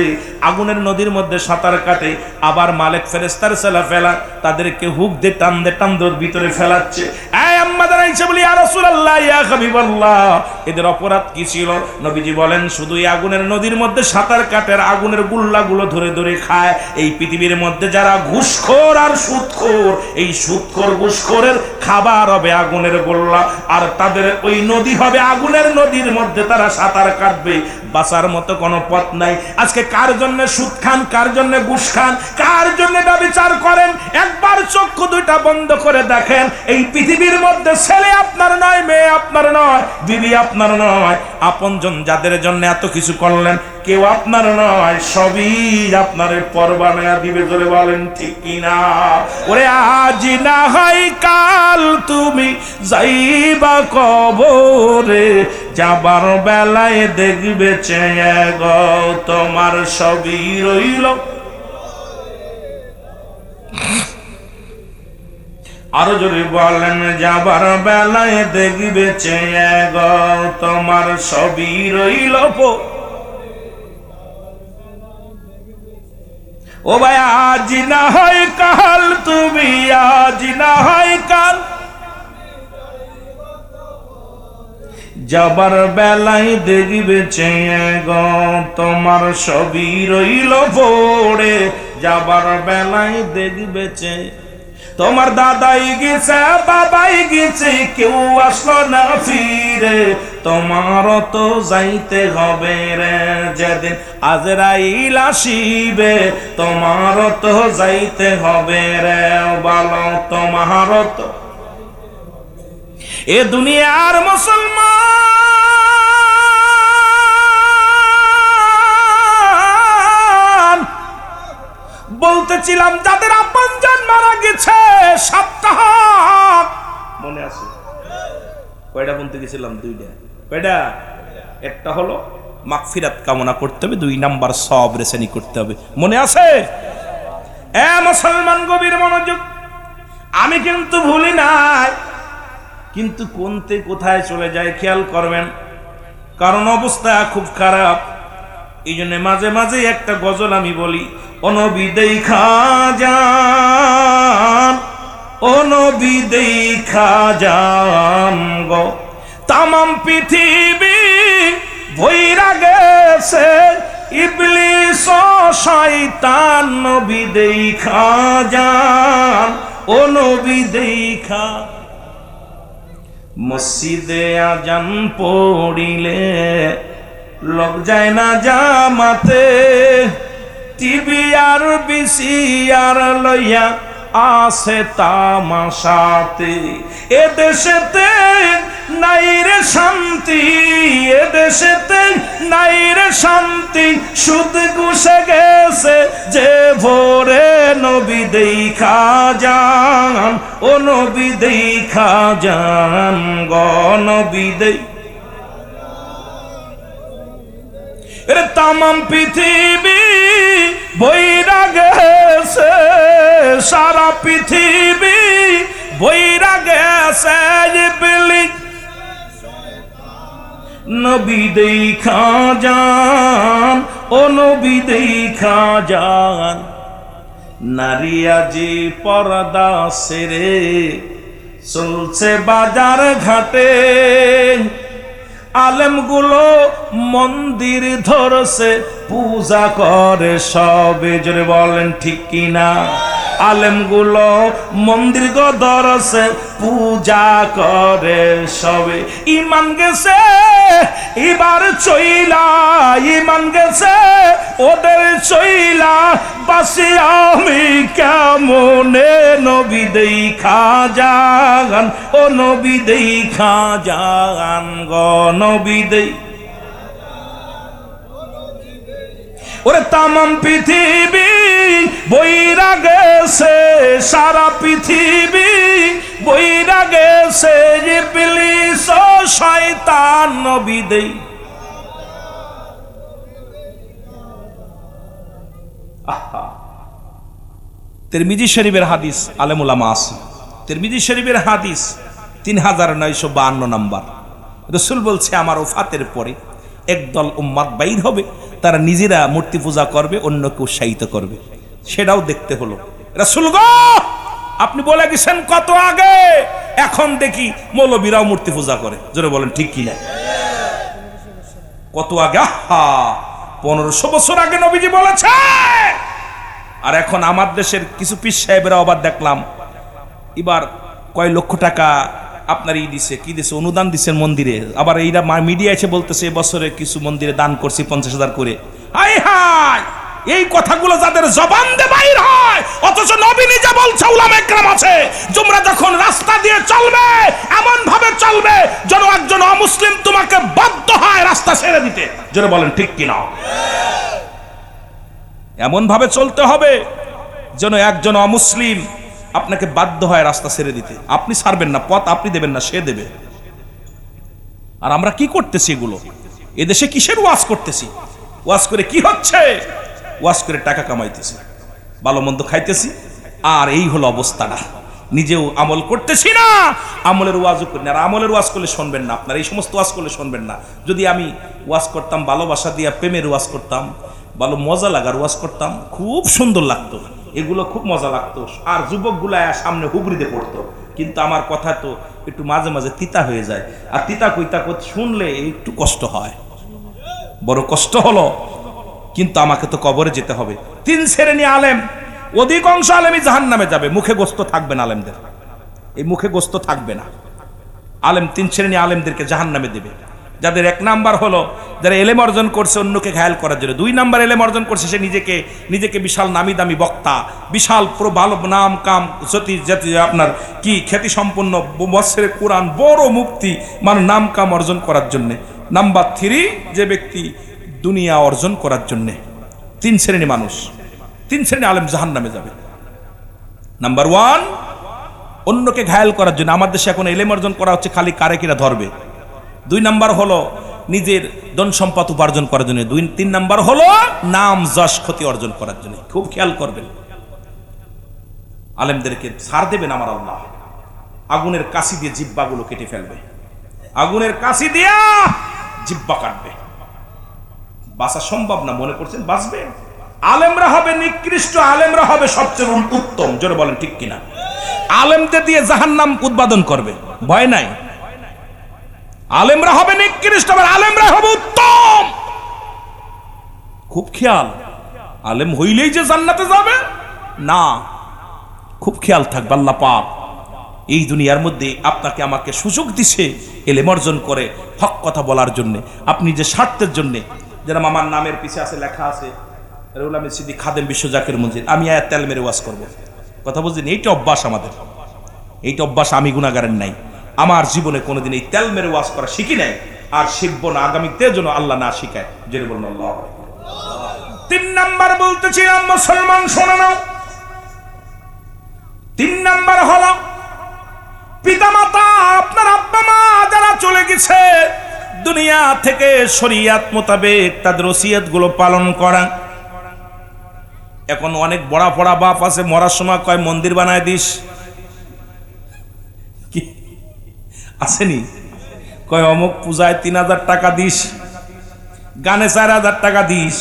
আগুনের নদীর মধ্যে সাঁতার কাটে, আবার মালিক ফেরেশতার ছেলা ফেলা তাদেরকে হুক দিয়ে টান ভিতরে ফেলাচ্ছে। এই আম্মা দাঁড়াইছে বলি, ইয়া রাসূলুল্লাহ, ইয়া হাবিবাল্লাহ, এদের অপরাধ কি ছিল? নবীজি বলেন, শুধু এই আগুনের নদীর মধ্যে সাঁতার কাটে আর আগুনের গুল্লাগুলো ধরে ধরে খায়। এই পৃথিবীর মধ্যে যারা ঘুষখোর আর সুদখোর, এই সুদখোর ঘুষখোরের খাবার হবে আগুনের গোল্লা, আর তাদের ওই নদী হবে আগুনের নদীর মধ্যে তারা সাঁতার কাটবে, বাঁচার মতো কোনো পথ নাই। আজকে কার জন্য সুদ খান, কার জন্য ঘুষ খান, কার জন্য ব্যভিচার করেন, একবার চক্ষু দুইটা বন্ধ করে দেখেন। এই পৃথিবীর মধ্যে ছেলে আপনার নয়, মেয়ে আপনার নয়, বিবি আপনার নয়, আপনজন যাদের জন্য এত কিছু করলেন কেউ আপনার নয়, সবই আপনার পরবানা দিবে। ধরে বলেন ঠিক কিনা? ওরে আজ না হয় কাল তুমি যাইবা কবরে, যাবার বেলায় দেখবে চেয়ে গো তোমার সবই রইল আরো জোরে বলেন, যাবার বেলায় দেখবে চেয়ে গো তোমার সবই রইল ও ভাই, আজ না হয় কাল, তুমি আজ না হয় কাল, যাবার বেলায় দেখবে চেয়ে গো তোমার সবই রইল পড়ে, যাবার বেলায় দেখবে চেয়ে। তোমার দাদাই গেছে, বাবাই গেছে, কেউ আসলো না ফিরে, তোমারও তো যাইতে হবে রে যেদিন আজরাইল আসিবে, তোমারও তো যাইতে হবে রে বলো, তোমারও তো। এ দুনিয়ার মুসলমান বলতেছিলাম যাদের আপনজন মারা গেছে সপ্তাহ, মনে আছে? কয়টা বলতে গেছিলাম? দুইটা। কয়টা? একটা হলো মাগফিরাত কামনা করতে হবে, 2 নাম্বার সবর শ্রেণী করতে হবে। মনে আছে? এ মুসলমান গভীর মনোযোগ, আমি কিন্তু ভুলি নাই, কিন্তু কোনতে কোথায় চলে যায় খেয়াল করবেন, কারণ অবস্থা খুব খারাপ। এই জন্য মাঝে মাঝে একটা গজল আমি বলি, ও নবী দেখা যান, ও নবী দেখা যান গো, তামাম পৃথিবী ভইরা গেছে ইবলিস ও শয়তান, নবী দেখা যান, ও নবী দেখা। মসজিদে আজান পড়িলে লোক যায় না জামাতে, টিভি আর বিসিআর লইয়া আছে তামাশাতে, এ দেশেতে নাই রে শান্তি, এ দেশেতে নাই রে শান্তি, সুদ ঘুষে গেছে যে ভোরে, নবী দেখা যান, ও নবী দেখা যান গো, নবী দেখা। এর তামাম পৃথিবী বইরা গেছে, সারা পৃথিবী বইরা গেছে ইবলিস, নবী দেখা যান, ও নবী দেখা যান। নারী আজি পর্দা সেরে চলছে বাজার ঘাটে, আলেমগুলো মন্দির ধরছে পূজা করে সবে, জোরে বলেন ঠিক কিনা? আলেমগুলো মন্দির গো ধরছে পূজা করে সবে, ইমান গেছে এবার চইলা, ইমান গেছে ওদের চইলা, বাসি আমি কেমনে, নবী দেখা যান, ও নবী দেখা যান গো, নবী দেখা। ওরে তামাম পৃথিবী বইরা গেছে, সারা পৃথিবী বইরা গেছে ইবলিস ও শয়তান, নবী দেখা। তিরমিজি শরীফের হাদিস, আলেম উলামা আছে, তিরমিজি শরীফের হাদিস 3952 নাম্বার। রাসূল বলছে আমার ওফাতের পরে একদল উম্মত বাইর হবে, তারা নিজেরা মূর্তি পূজা করবে, অন্যকে উৎসাহিত করবে, সেটাও দেখতে হলো। রাসূল গো আপনি বলে গেছেন কত আগে, এখন দেখি মৌলবীরাও মূর্তি পূজা করে, জোরে বলেন ঠিক কিনা? কত আগে? 1500 বছর আগে নবীজি বলেছে। আর এখন আমার দেশের কিছু পীর সাহেবেরা আবার দেখলাম এবার কয় লক্ষ টাকা আপনার দিছে, কি দিছে, অনুদান দিচ্ছেন মন্দিরে। আবার এইরা মিডিয়া এসে বলতেছে এবছরে কিছু মন্দিরে দান করছি 50,000 করে। হাই হাই, এই কথাগুলো যাদের জবান দিয়ে বাইর হয়, অথচ নবী নিজে বলছে, উলামায়ে কেরাম আছে, তোমরা যখন রাস্তা দিয়ে চলবে এমন ভাবে চলবে যেন একজন অমুসলিম তোমাকে বাধ্য হয় রাস্তা ছেড়ে দিতে, যেন বলেন ঠিক কিনা? এমন ভাবে চলতে হবে যেন একজন অমুসলিম আপনাকে বাধ্য হয় রাস্তা ছেড়ে দিতে, আপনি ছাড়বেন না, পথ আপনি দেবেন না, সে দেবে। আর আমরা কি করতেছি? এগুলো এদেশে কিসের ওয়াজ করতেছি? ওয়াজ করে কি হচ্ছে? ওয়াজ করে টাকা কামাইতেছি, ভালো মন্দ খাইতেছি, আর এই হলো অবস্থাটা। নিজেও আমল করতেছি না, আমলের ওয়াজও করি না। আর আমলের ওয়াজ করলে শুনবেন না আপনারা, এই সমস্ত ওয়াজ করলে শুনবেন না। যদি আমি ওয়াজ করতাম ভালোবাসা দিয়া, প্রেমের ওয়াজ করতাম, ভালো মজা লাগার ওয়াজ করতাম, খুব সুন্দর লাগতো, এগুলো খুব মজা লাগতো। আর যুবকগুলা সামনে হুবড়িতে পড়তো। কিন্তু আমার কথা তো একটু মাঝে মাঝে তিতা হয়ে যায়। আর তিতা কইতা শুনলে একটু কষ্ট হয়, বড় কষ্ট হলো। কিন্তু আমাকে তো কবরে যেতে হবে। 3 শ্রেণী আলেম, অধিকাংশ আলেমই জাহান্নামে যাবে। মুখে গোস্ত থাকবে না আলেমদের, এই মুখে গোস্ত থাকবে না। আলেম 3 শ্রেণী আলেমদেরকে জাহান্নামে দেবে। যাদের 1 নাম্বার হলো যারা এলেম অর্জন করছে অন্যকে ঘায়াল করার জন্য। 2 নাম্বার এলেম অর্জন করছে সে নিজেকে বিশাল নামি দামি বক্তা, বিশাল ভালো নাম কাম জাতি আপনার কি খ্যাতি সম্পন্ন বৎসরে কোরআন বড় মুফতি, মানে নাম কাম অর্জন করার জন্যে। নাম্বার 3 যে ব্যক্তি দুনিয়া অর্জন করার জন্যে। 3 শ্রেণী মানুষ, 3 শ্রেণী আলেম জাহান্নামে যাবে। নাম্বার 1 অন্যকে ঘায়াল করার জন্য। আমার দেশে এখন এলেম অর্জন করা হচ্ছে খালি কারে কিরা ধরবে। 2 নাম্বার হলো নিজের ধন সম্পদ উপার্জন করার জন্য। 3 নাম্বার হলো নাম যশ খ্যাতি অর্জন করার জন্য। খুব খেয়াল করবেন, আলেমদেরকে ছাড় দেবেন আমার আল্লাহ। আগুনের কাশি দিয়ে জিহ্বাগুলো কেটে ফেলবে, আগুনের কাশি দিয়া জিহ্বা কাটবে। বাঁচা সম্ভব না মনে করছেন বাঁচবে? আলেমরা হবে নিকৃষ্ট, আলেমরা হবে সবচেয়ে উত্তম। জোরে বলেন ঠিক কিনা? আলেমদের দিয়ে জাহান্নাম উদ্বোধন করবে, ভয় নাই। আলেমরা হবে নিকৃষ্ট, আবার আলেমরা হবে উত্তম। খুব খেয়াল, আলেম হইলেই যে জান্নাতে যাবে না, খুব খেয়াল থাকবে। আল্লাহ পাক এই দুনিয়ার মধ্যে আপনাকে আমাকে সুযোগ দিছে এলেম অর্জন করে হক কথা বলার জন্য, আপনি যে স্বার্থের জন্য। যেরকম আমার নামের পিছে আছে, লেখা আছে রুহুল আমিন সিদ্দিক খাদেম বিশ্ব জাকির মসজিদ। আমি আয়াত তেল মেরে ওয়াজ করবো, কথা বুঝলেন? এইটা অভ্যাস আমাদের, এইটা অভ্যাস আমি গুনাহগারের নাই। আমার জীবনে কোনোদিন এই তেল মেরে ওয়াজ করা শিখি নাই, আর শিখবো না। আগামীতে যেন আল্লাহ না শিখায়। জেনে বলুন আল্লাহ। 3 নাম্বার বলতেছিলাম, মুসলমান শোনো না। 3 নাম্বার হলো পিতামাতা, আপনার আব্বা মা যারা চলে গেছে দুনিয়া থেকে, শরীয়ত মোতাবেক তাদের ওসিয়ত গুলো পালন করা। এখন অনেক বড়া পড়া বাপ আছে, মরার সময় কয় মন্দির বানায় দিস, কি আসেনি? কয় অমুক পূজায় 3000 টাকা দিস, গানে 4000 টাকা দিস।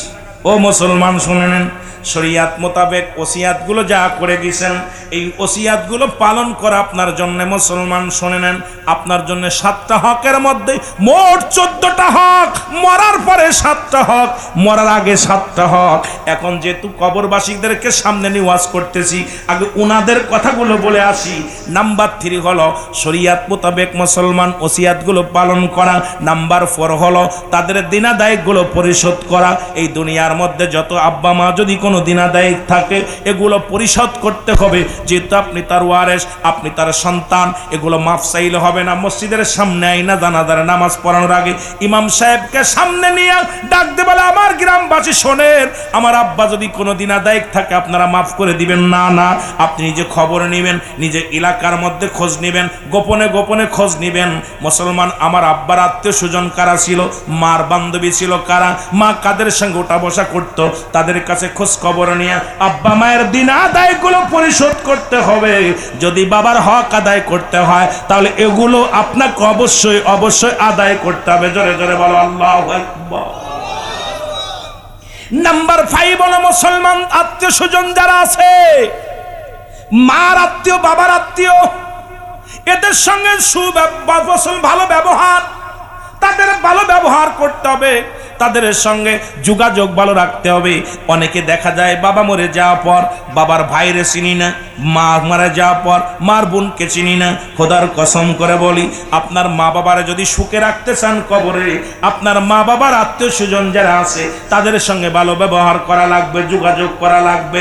ও মুসলমান শুনে নেন, শরীয়ত মোতাবেক ওসিয়াত গুলো যা করে গেছেন, এই ওসিয়াত গুলো পালন করা আপনার জন্য, মুসলমান শুনে নেন, আপনার জন্য 7টা হকের মধ্যে মোট 14টা হক, মরার পরে 7টা হক, মরার আগে 7টা হক। এখন যেহেতু কবরবাসীদেরকে সামনে নিয়ে ওয়াজ করতেছি, আগে ওনাদের কথাগুলো বলে আসি। নাম্বার 3 হলো শরীয়ত মোতাবেক মুসলমান ওসিয়াত গুলো পালন করা। নাম্বার 4 হলো তাদের দিনাদায়গুলো পরিশোধ করা। এই দুনিয়ার মধ্যে যত আব্বা মা যদি কোনো দিনাদায়ী থাকে, এগুলো পরিশোধ করতে হবে। যেহেতু আপনি তার ওয়ারেস, আপনি তার সন্তান, এগুলো মাফ চাইলে হবে না। মসজিদের সামনে আইনা জানাজার নামাজ পড়ানোর আগে ইমাম সাহেবকে সামনে নিয়ে ডাক দে, বলে আমার গ্রামবাসী শোনেন, আমার আব্বা যদি কোনো দিনাদায়ী থাকে আপনারা মাফ করে দিবেন। না না, আপনি নিজে খবর নেবেন, নিজে এলাকার মধ্যে খোঁজ নেবেন, গোপনে গোপনে খোঁজ নেবেন। মুসলমান, আমার আব্বার আত্মীয় স্বজন কারা ছিল, মার বান্ধবী ছিল কারা, মা কাদের সঙ্গে ওঠা বসা করতো, তাদের কাছে খোঁজ খবর নিয়ে আব্বা মায়ের দিন আদায় গুলো পরিশোধ করতে হবে। যদি বাবার হক আদায় করতে হয় তাহলে এগুলো আপনাকে অবশ্যই অবশ্যই আদায় করতে হবে। জোরে জোরে বলো আল্লাহু আকবার। নাম্বার 5 হলো মুসলমান, আত্মীয় স্বজন যারা আছে, মার আত্মীয়, বাবার আত্মীয়, এদের সঙ্গে ভালো ব্যবহার, তাদের ভালো ব্যবহার করতে হবে, তাদের সঙ্গে যোগাযোগ ভালো রাখতে হবে। অনেকে দেখা যায় বাবা মরে যাওয়ার পর বাবার ভাইরে চিনি না, মা মারা যাওয়ার পর মার বোনকে চিনি না। খোদার কসম করে বলি, আপনার মা বাবারে যদি সুখে রাখতে চান কবরে, আপনার মা বাবার আত্মীয় স্বজন যারা আছে তাদের সঙ্গে ভালো ব্যবহার করা লাগবে, যোগাযোগ করা লাগবে।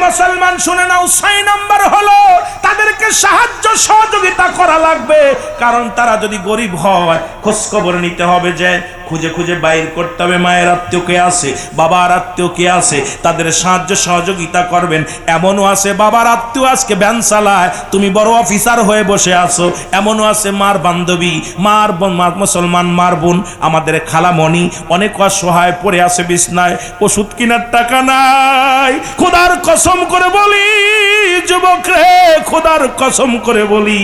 মুসলমান শুনে নাও, 6 নাম্বার হলো তাদেরকে সাহায্য সহযোগিতা করা লাগবে। কারণ তারা যদি গরিব হয়, খোঁজ খবর নিতে হবে যে খুঁজে খুঁজে বাইর করতে হবে মায়ের আত্মীয় কে আছে, বাবার আত্মীয় কে আছে, তাদের সাহায্য সহযোগিতা করবেন। এমনও আছে বাবার আত্মীয় আজকে ভ্যান চালায়, তুমি বড় অফিসার হয়ে বসে আছো। এমনও আছে মার বান্ধবী, মার মুসলমান মার বোন, আমাদের খালামণি অনেক অসহায় পড়ে আছে বিছনায়, ওষুধ কেনার টাকা নাই। খোদার কসম করে বলি যুবক রে, খোদার কসম করে বলি,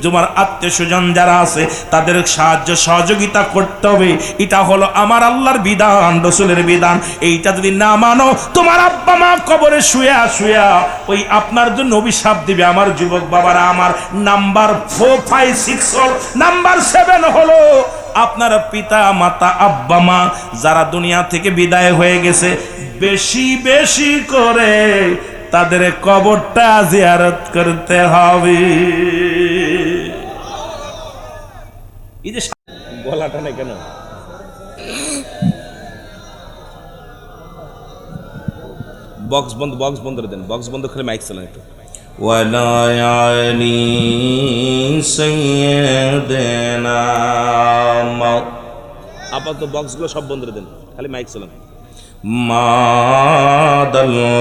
তোমার আত্মীয় স্বজন যারা আছে তাদের সাহায্য সহযোগিতা করতে হবে। এটা হলো আমার আল্লাহর বিধান, রসুলের বিধান। এইটা যদি না মানো, তোমার আব্বা মা কবরে শুয়া শুয়া ওই আপনার জন্য অভিশাপ দিবে। আমার যুবক বাবারা, আমার নাম্বার 4, 5, 6 হল, নাম্বার 7 হলো আপনার পিতা মাতা আব্বা মা যারা দুনিয়া থেকে বিদায় হয়ে গেছে, বেশি বেশি করে তাদের কবরটা জিয়ারত করতে হবে। এই যে গলাটা না কেন বক্স বন্ধ করে দেন, বক্স বন্ধ করে মাইক চালান একটু। ওয়ালায়ানি সাইয়্যিদানা আপাতত বক্সগুলো সব বন্ধ করে দেন, খালি মাইক চালান। মাদাল্লাহুম্মা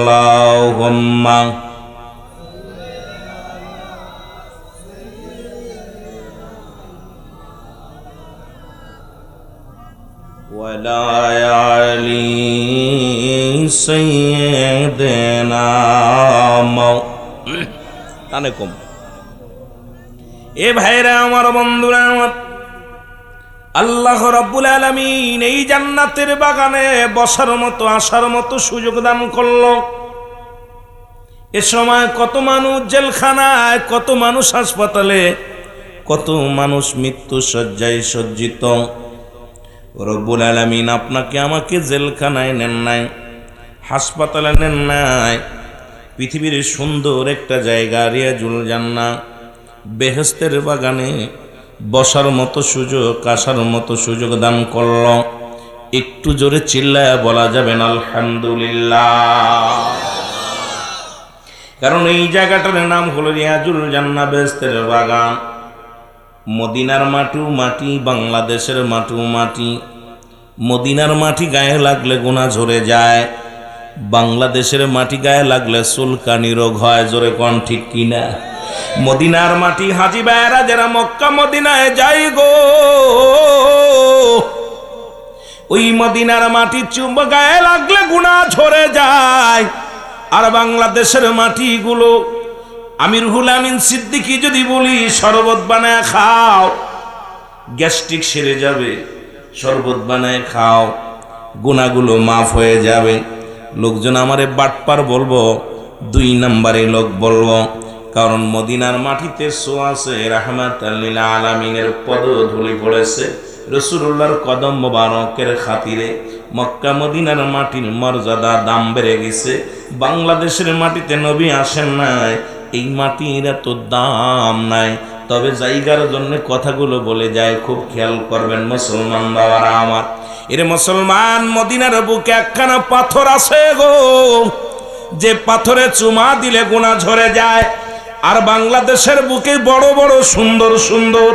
ওয়ালায়ালি সাইয়্যিদানা টানে কম। এ ভাইরা আমার, বন্ধুরা আমার, আল্লাহ রাব্বুল আলামিন এই জান্নাতের বাগানে বসার মতো আসার মতো সুযোগ দান করলো। এ সময় কত মানুষ জেলখানায়, কত মানুষ হাসপাতালে, কত মানুষ মৃত্যু শয্যায় সজ্জিত। রব্বুল আলামিন আপনাকে আমাকে জেলখানায় নেন নাই, হাসপাতালে নেন নাই, পৃথিবীর সুন্দর একটা জায়গা রিয়াজুল জান্নাহ বেহেশতের বাগানে বসার মতো সুযোগ, আসার মতো সুযোগ দান করল। একটু জোরে চিল্লায় বলা যাবেন আলহামদুলিল্লাহ। কারণ এই জায়গাটার নাম হলো রিয়াজুল জান্নাহ বেহেশতের বাগান। মদিনার মাটি মাটি, বাংলাদেশের মাটি মাটি। মদিনার মাটি গায়ে লাগলে গুনাহ ঝরে যায়, বাংলাদেশের মাটি গায়ে লাগলে চুলকানি রোগ হয়। জোরে কোন ঠিক কিনা? মদিনার মাটি হাজি ভাইয়েরা যারা মক্কা মদিনায় যাই গো, ওই মদিনার মাটি চুম্ব গায়ে লাগলে গুনাহ ঝরে যায়। আর বাংলাদেশের মাটিগুলো আমিরুল আমিন সিদ্দিকী যদি বলি শরবত বানায় খাও, গ্যাস্ট্রিক সেরে যাবে, শরবত বানায় খাও, গুনাহগুলো মাফ হয়ে যাবে। লোকজন আমারে বাটপার বলবো, 2 নম্বরে লোক বলবো, কারণ মদিনার মাটিতে ছোঁয়াছে রাহমাতাল লিল আলামিনের পদধূলি পড়েছে, রাসূলুল্লাহর কদম মোবারকের খাতিরে মক্কা মদিনার মাটির মর্যাদা দাম বেড়ে গেছে। বাংলাদেশের মাটিতে নবী আসেন নাই, এই মাটির এত দাম নাই। তবে জায়গার জন্য কথাগুলো বলে যায়, খুব খেয়াল করবেন মুসলমান বাবারা আমার। এর মুসলমান, মদিনার বুকে একখানা পাথর আছে গো, যে পাথরে চুমা দিলে গুনাহ ঝরে যায়। আর বাংলাদেশের বুকে বড় বড় সুন্দর সুন্দর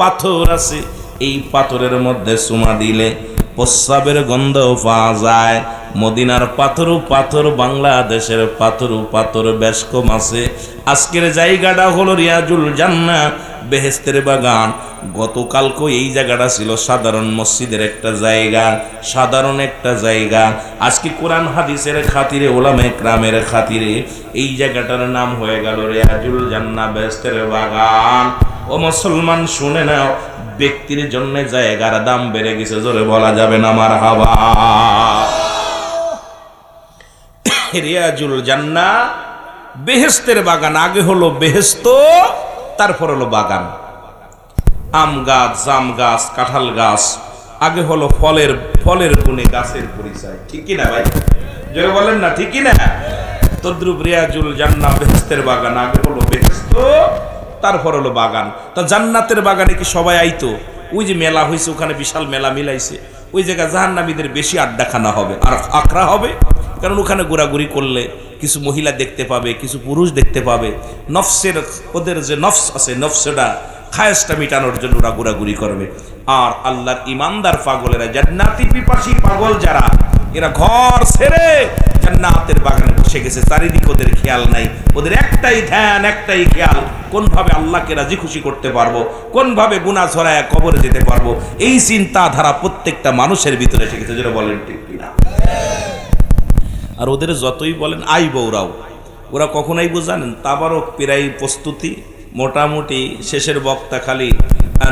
পাথর আছে, এই পাথরের মধ্যে চুমা দিলে প্রস্রাবের গন্ধ পাওয়া যায়। মদিনার পাথরও পাথর, বাংলাদেশের পাথরও পাথর, বেশ কম আছে। আজকের জায়গাটা হলো রিয়াজুল জান্নাহ বেহেশতের বাগান। গতকালকে এই জায়গাটা ছিল সাধারণ মসজিদের একটা জায়গা, সাধারণ একটা জায়গা। আজকে কোরআন হাদিসের খাতিরে, ওলামায়ে কেরামের খাতিরে এই জায়গাটার নাম হয়ে গেল রিয়াজুল জান্নাহ বেহেশতের বাগান। ও মুসলমান শুনে নাও, ব্যক্তির জন্য জায়গার দাম বেড়ে গেছে, জোরে বলা যাবে না মারহাবা। রিয়াজুল জান্নাহ বেহেশতের বাগান। আগে হলো বেহেশত, তারপর হলো বাগান। আম গাছ, জাম গাছ, কাঁঠাল গাছ, আগে হলো ফলের গুণে গাছের পরিচয়। ঠিক কি না ভাই? জোরে বলেন না, ঠিক কি না? তদ্রুপ রিয়াজুল জান্নাহ বেহেশতের বাগান। আগে হলো বেহেশত, তারপর হলো বাগান। তা জান্নাতের বাগানে কি সবাই আইতো? ওই যে মেলা হয়েছে, ওখানে বিশাল মেলা মিলাইছে, ওই জায়গায় জাহান্নামীদের বেশি আড্ডাখানা হবে আর আখড়া হবে। কারণ ওখানে ঘোরাঘুরি করলে কিছু মহিলা দেখতে পাবে, কিছু পুরুষ দেখতে পাবে। নফসের, ওদের যে নফস আছে, নফসটা খায়েসটা মিটানোর জন্য ওরা ঘোরাঘুরি করবে। আর আল্লাহর ইমানদার পাগলেরা, জান্নাতি পিপাসী পাগল যারা, এরা ঘর ছেড়ে জান্নাতের বাগানে বসে গেছে। চারিদিক ওদের খেয়াল নাই, ওদের একটাই ধ্যান, একটাই খেয়াল, কোন ভাবে আল্লাহকে রাজি খুশি করতে পারবো, কোন ভাবে গুনাহ ছড়ায় কবরে যেতে পারবো। এই চিন্তাধারা প্রত্যেকটা মানুষের ভিতরে এসে গেছে, যেটা বলেন ঠিক কিনা। আর ওদের যতই বলেন আইব, ওরা কখন আইব জানেন? তাবারক প্রায় প্রস্তুতি, মোটামুটি শেষের বক্তা খালি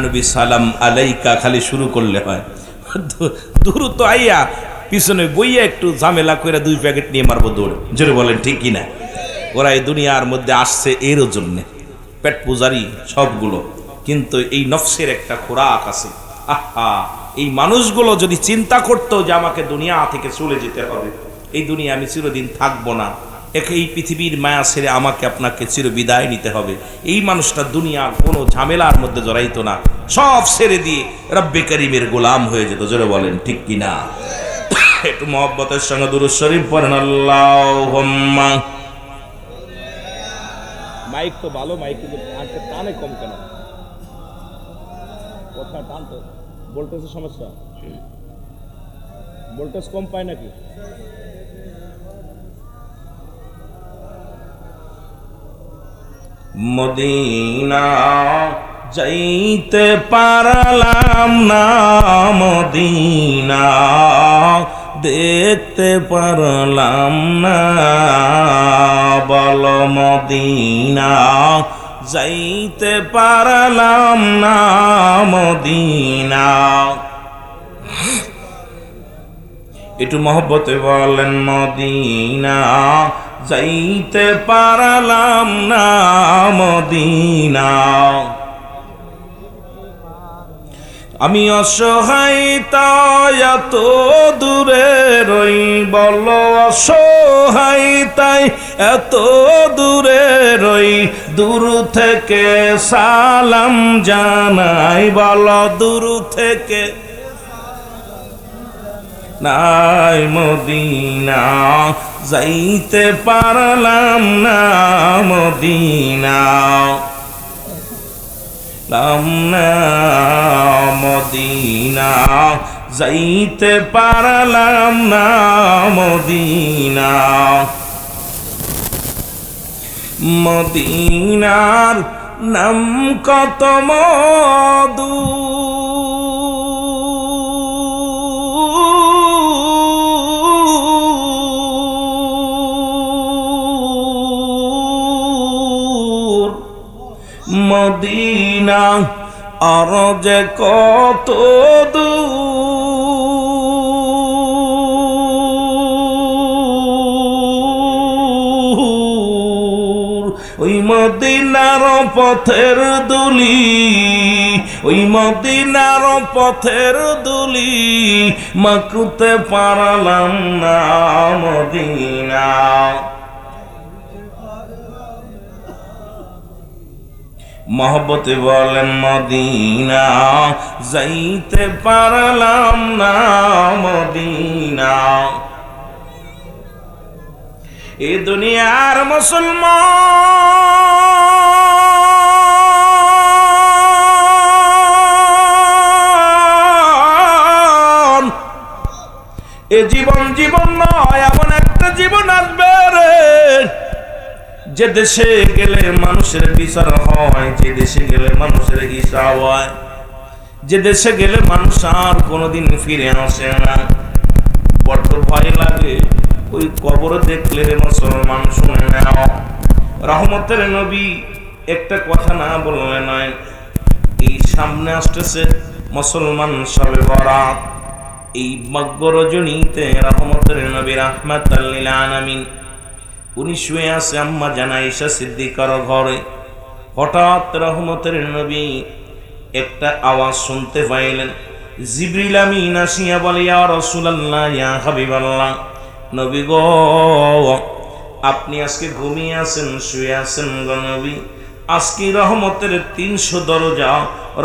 নবী সালাম আলাইকা খালি শুরু করলে হয়, দ্রুত আইয়া পিছনে বইয়া একটু ঝামেলা করে 2 প্যাকেট নিয়ে মারবো দৌড়। জোরে বলেন ঠিক কিনা। ওরা এই দুনিয়ার মধ্যে আসছে এরও জন্যে, পেট পূজারি সবগুলো, কিন্তু এই নফসের একটা খোরাক আছে। আহা, এই মানুষগুলো যদি চিন্তা করতো যে আমাকে দুনিয়া থেকে চলে যেতে হবে, এই দুনিয়া আমি চিরদিন থাকবো না, এই পৃথিবীর মায়া ছেড়ে আমাকে আপনাকে চির বিদায় নিতে হবে, এই মানুষটা দুনিয়ার কোনো ঝামেলার মধ্যে জড়াইতো না, সব ছেড়ে দিয়ে রব্বে করিমের গোলাম হয়ে যেত। জোরে বলেন ঠিক কিনা। একটু মহব্বতের সঙ্গে দুরূদ শরীফ পড়েন। আল্লাহুম্মা। মাইক তো ভালো, মাইক কিন্তু টানে কম কেন? কথা টান তো, ভোল্টেজের সমস্যা, ভোল্টেজ কম পায় নাকি? মদিনা যাইতে পারলাম না, মদিনা দেখতে পারলাম না, বল মদিনা যাইতে পারলাম না, মদিনা। একটু মহব্বতে বলেন, মদিনা যাইতে পারলাম না, মদিনা। আমি অসহায় তাই এত দূরে রই, বল অসহায় তাই এত দূরে রই, দূর থেকে সালাম জানাই, বল দূর থেকে নাই, মদিনা যাইতে পারলাম না, মদিনা লাম না, মদিনা যাইতে পারলাম না, মদিনা। মদিনার নাম কত মধু, মদিনা আর যে কত দূর, ওই মদিনার পথের দুলি, ওই মদিনার পথের দুলি মাকুতে পারলাম না, মদিনা। মহব্বতে বলেন, মদিনা যাইতে পারলাম না, মদিনা। এ দুনিয়ার মুসলমান, এ জীবন নয়, এমন একটা জীবন আসবে রে, যে দেশে গেলে মানুষের বিচার হয়, যে দেশে গেলে মানুষের হিসাব হয়, যে দেশে গেলে মানুষ আর কোনোদিন ফিরে আসে না। বড্ড ভয় লাগে ওই কবর দেখলে মুসলমান, শুনে নাও, রহমতের নবী একটা কথা না বললে নয়। এই সামনে আসতেছে মুসলমান শবে বরাত, এই মগ্গ রজনীতে রহমতের নবী রাহমাতাল লিল আলামিন উনি শুয়ে আছে আম্মা জান আয়েশা সিদ্দিকার ঘরে। হঠাৎ রহমতের নবী একটা আওয়াজ শুনতে পাইলেন। জিবরিল আমিন আসিয়া বলে, ইয়া রাসূলুল্লাহ, ইয়া হাবিবাল্লাহ, নবী গো, আপনি আজকে ঘুমিয়ে আছেন, শুয়ে আছেন গো নবী। আজকে রহমতের 300 দরজা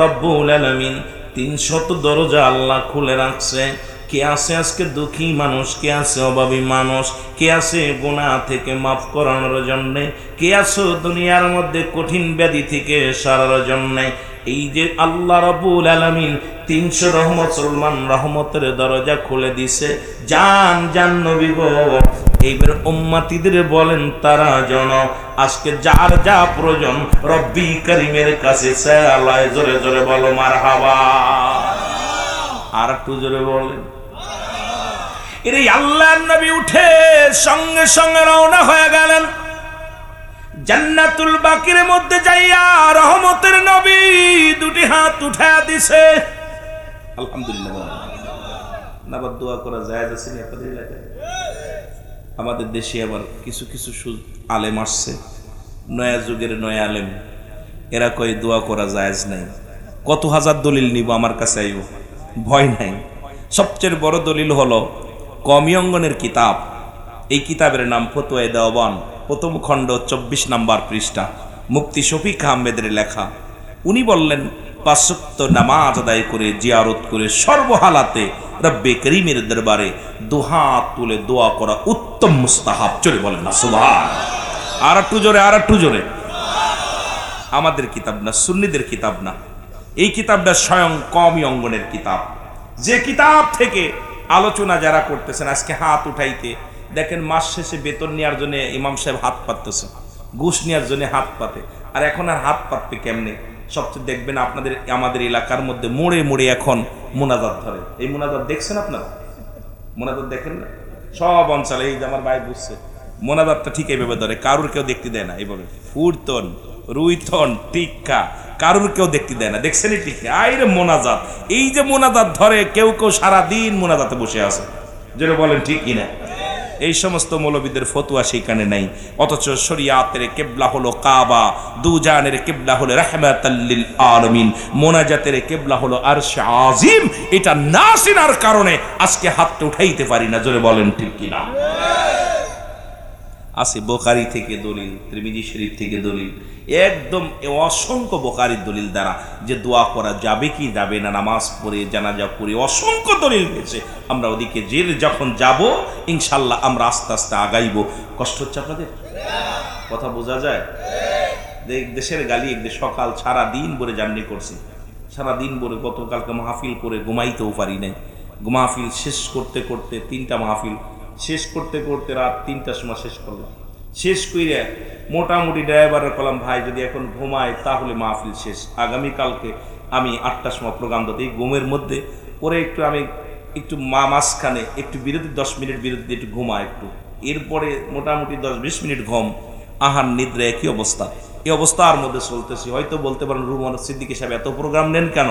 রব্বুল আলামিন, 300 দরজা আল্লাহ খুলে রাখছে। কে আছে আজকে দুঃখী মানুষ, কে আছে অভাবী মানুষ, কে আছে গুনাহ থেকে মাফ করানোর জন্যে, কে আছে দুনিয়ার মধ্যে কঠিন ব্যাধি থেকে সারার জন্যে। এই যে আল্লাহ রাব্বুল আলামিন 300 রহমত মুসলমান রহমতের দরজা খুলে দিছে। জান জান নবী গো, এইবার উম্মতিদের বলেন তারা যেন আজকে যার যা প্রয়োজন রব্বি করিমের কাছে চায়। জোরে জোরে বলো মারহাবা। আর একটু জোরে বলেন। এর আল্লাহর নবী উঠে সঙ্গে সঙ্গে রওনা হয়ে গেলেন জান্নাতুল বাকির মধ্যে যাইয়া। রহমতের নবী দুটি হাত উঠায়া দিছে। আলহামদুলিল্লাহ। নাবার দোয়া করা জায়েজ আছে না আপনাদের এলাকায়? আমাদের দেশে আবার কিছু কিছু আলেম আসছে, নয়া যুগের নয়া আলেম, এরা কই দোয়া করা জায়েজ নাই। কত হাজার দলিল নিব আমার কাছে, আইও, ভয় নাই। সবচেয়ে বড় দলিল হলো কওমি অঙ্গনের কিতাব। এই কিতাবের নাম ফতোয়ায়ে দেওবান, প্রথম খণ্ড 24 নম্বর পৃষ্ঠা, মুফতি শফিক আহমেদের লেখা। উনি বললেন 5 ওয়াক্ত নামাজ আদায় করে জিয়ারত করে সর্বহালাতে রব্বে করিমের দরবারে দুহাত তুলে দোয়া করা উত্তম মুস্তাহাব। চলে বলেন না সুবহান। আর একটু জোরে, আর একটু জোরে। আমাদের কিতাব না, সুন্নিদের কিতাব না, এই কিতাবটা স্বয়ং কওমি অঙ্গনের কিতাব। যে কিতাব থেকে আলোচনা যারা করতেছেন আজকে হাত উঠাইতে দেখেন, মাস শেষে বেতন নেওয়ার জন্য ইমাম সাহেব হাত পাততেছে, ঘুষ নেওয়ার জন্য হাত পাতে। আর এখন আর হাত পাতবে কেমনে? সবচেয়ে দেখবেন আপনাদের আমাদের এলাকার মধ্যে মোড়ে মোড়ে এখন মোনাজাত ধরে। এই মোনাজাত দেখছেন আপনারা? মোনাজাত দেখেন না? সব অঞ্চলে, এই যে আমার ভাই বুঝছে, মোনাজাতটা ঠিক এইভাবে ধরে, কারুর কেউ দেখতে দেয় না। এইভাবে ফুরতন রুইতন টিক্কা কারুর কেউ দেখতে দেয় না। দেখছেন ঠিক? আইরে মোনাজাত, এই যে মোনাজাত ধরে কেউ কেউ সারাদিন মোনাজাতে বসে আছে। যেটা বলেন ঠিক কিনা? এই সমস্ত মৌলবীদের ফতোয়া সেইখানে নাই। অথচ শরিয়াতের কিবলা হলো কাবা, দুজানের কিবলা হলো রাহমাতাল লিল আলামিন, মোনাজাতের কিবলা হলো আরশ আজিম। এটা না চিনার কারণে আজকে হাতটা উঠাইতে পারি না। জোরে বলেন ঠিক কিনা? আছে বুখারী থেকে দলিল, তিরমিজি শরীফ থেকে দলিল, একদম অসংখ্য বুখারীর দলিল দ্বারা যে দোয়া করা যাবে কি যাবে না, নামাজ পড়ে জানাজা পড়ে অসংখ্য দলিল রয়েছে। আমরা ওদিকে যে যখন যাব ইনশাল্লাহ আমরা আস্তে আস্তে আগাইব। কষ্ট হচ্ছে আপনাদের? কথা বোঝা যায়? দেশের গালি একদিন সকাল সারা দিন ভরে জার্নি করছি, সারা দিন ভরে গতকালকে মাহফিল করে ঘুমাইতেও পারি নাই। মাহফিল শেষ করতে করতে 3টা মাহফিল শেষ করতে করতে রাত 3টার সময় শেষ করলাম। শেষ করে মোটামুটি ড্রাইভারের কলাম, ভাই যদি এখন ঘুমায় তাহলে মাহফিল শেষ, আগামীকালকে আমি 8টার সময় প্রোগ্রাম দিতে। এই ঘুমের মধ্যে পরে একটু আমি একটু মাঝখানে একটু বিরতি 10 মিনিট বিরতি একটু ঘুমা একটু, এরপরে মোটামুটি 10-20 মিনিট ঘুম, আহার নিদ্রা একই অবস্থা। এই অবস্থার মধ্যে চলতেছি। হয়তো বলতে পারেন রুমান সিদ্দিকী সাহেব এত প্রোগ্রাম নেন কেন?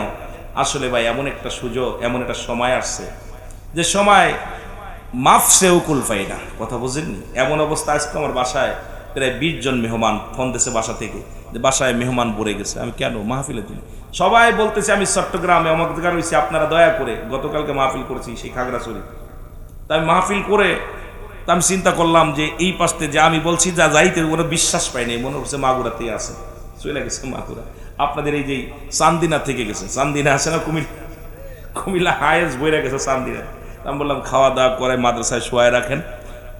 আসলে ভাই এমন একটা সুযোগ, এমন একটা সময় আসছে যে সময় মাফসেও কুল পাই না। কথা বুঝেননি? এমন অবস্থা আজকে আমার বাসায় প্রায় 20 জন মেহমান ফোন দিয়েছে বাসা থেকে, যে বাসায় মেহমান পড়ে গেছে। আমি কেন? মাহফিলের দিন সবাই বলতেছে আমি চট্টগ্রামে অমুক জায়গায় রয়েছি, আপনারা দয়া করে। গতকালকে মাহফিল করেছি সেই খাগড়াছড়ি। তাই আমি মাহফিল করে তা আমি চিন্তা করলাম যে এই পাশে যে আমি বলছি যা যাইতে ওরা বিশ্বাস পায়নি, মনে হচ্ছে মাগুরাতেই আছে, চলে গেছে মাগুরা। আপনাদের এই যে চান্দিনা থেকে গেছে, চান্দিনা আছে না কুমিল্লা হায়েস্ট বইরা গেছে চান্দিনা। আমি বললাম খাওয়া দাওয়া করে মাদ্রাসায় শোয়ায় রাখেন,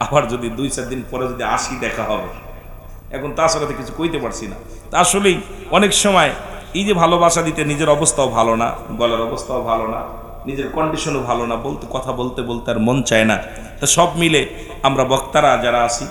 আবার যদি 2-4 দিন পরে যদি আসি দেখা হবে। এখন তাছাড়া তো কিছু কইতে পারছি না। তা আসলেই অনেক সময় এই যে ভালোবাসা দিতে নিজের অবস্থাও ভালো না, গলার অবস্থাও ভালো না, নিজের কন্ডিশনও ভালো না, কথা বলতে বলতে আর মন চায় না। তা সব মিলে আমরা বক্তারা যারা আছি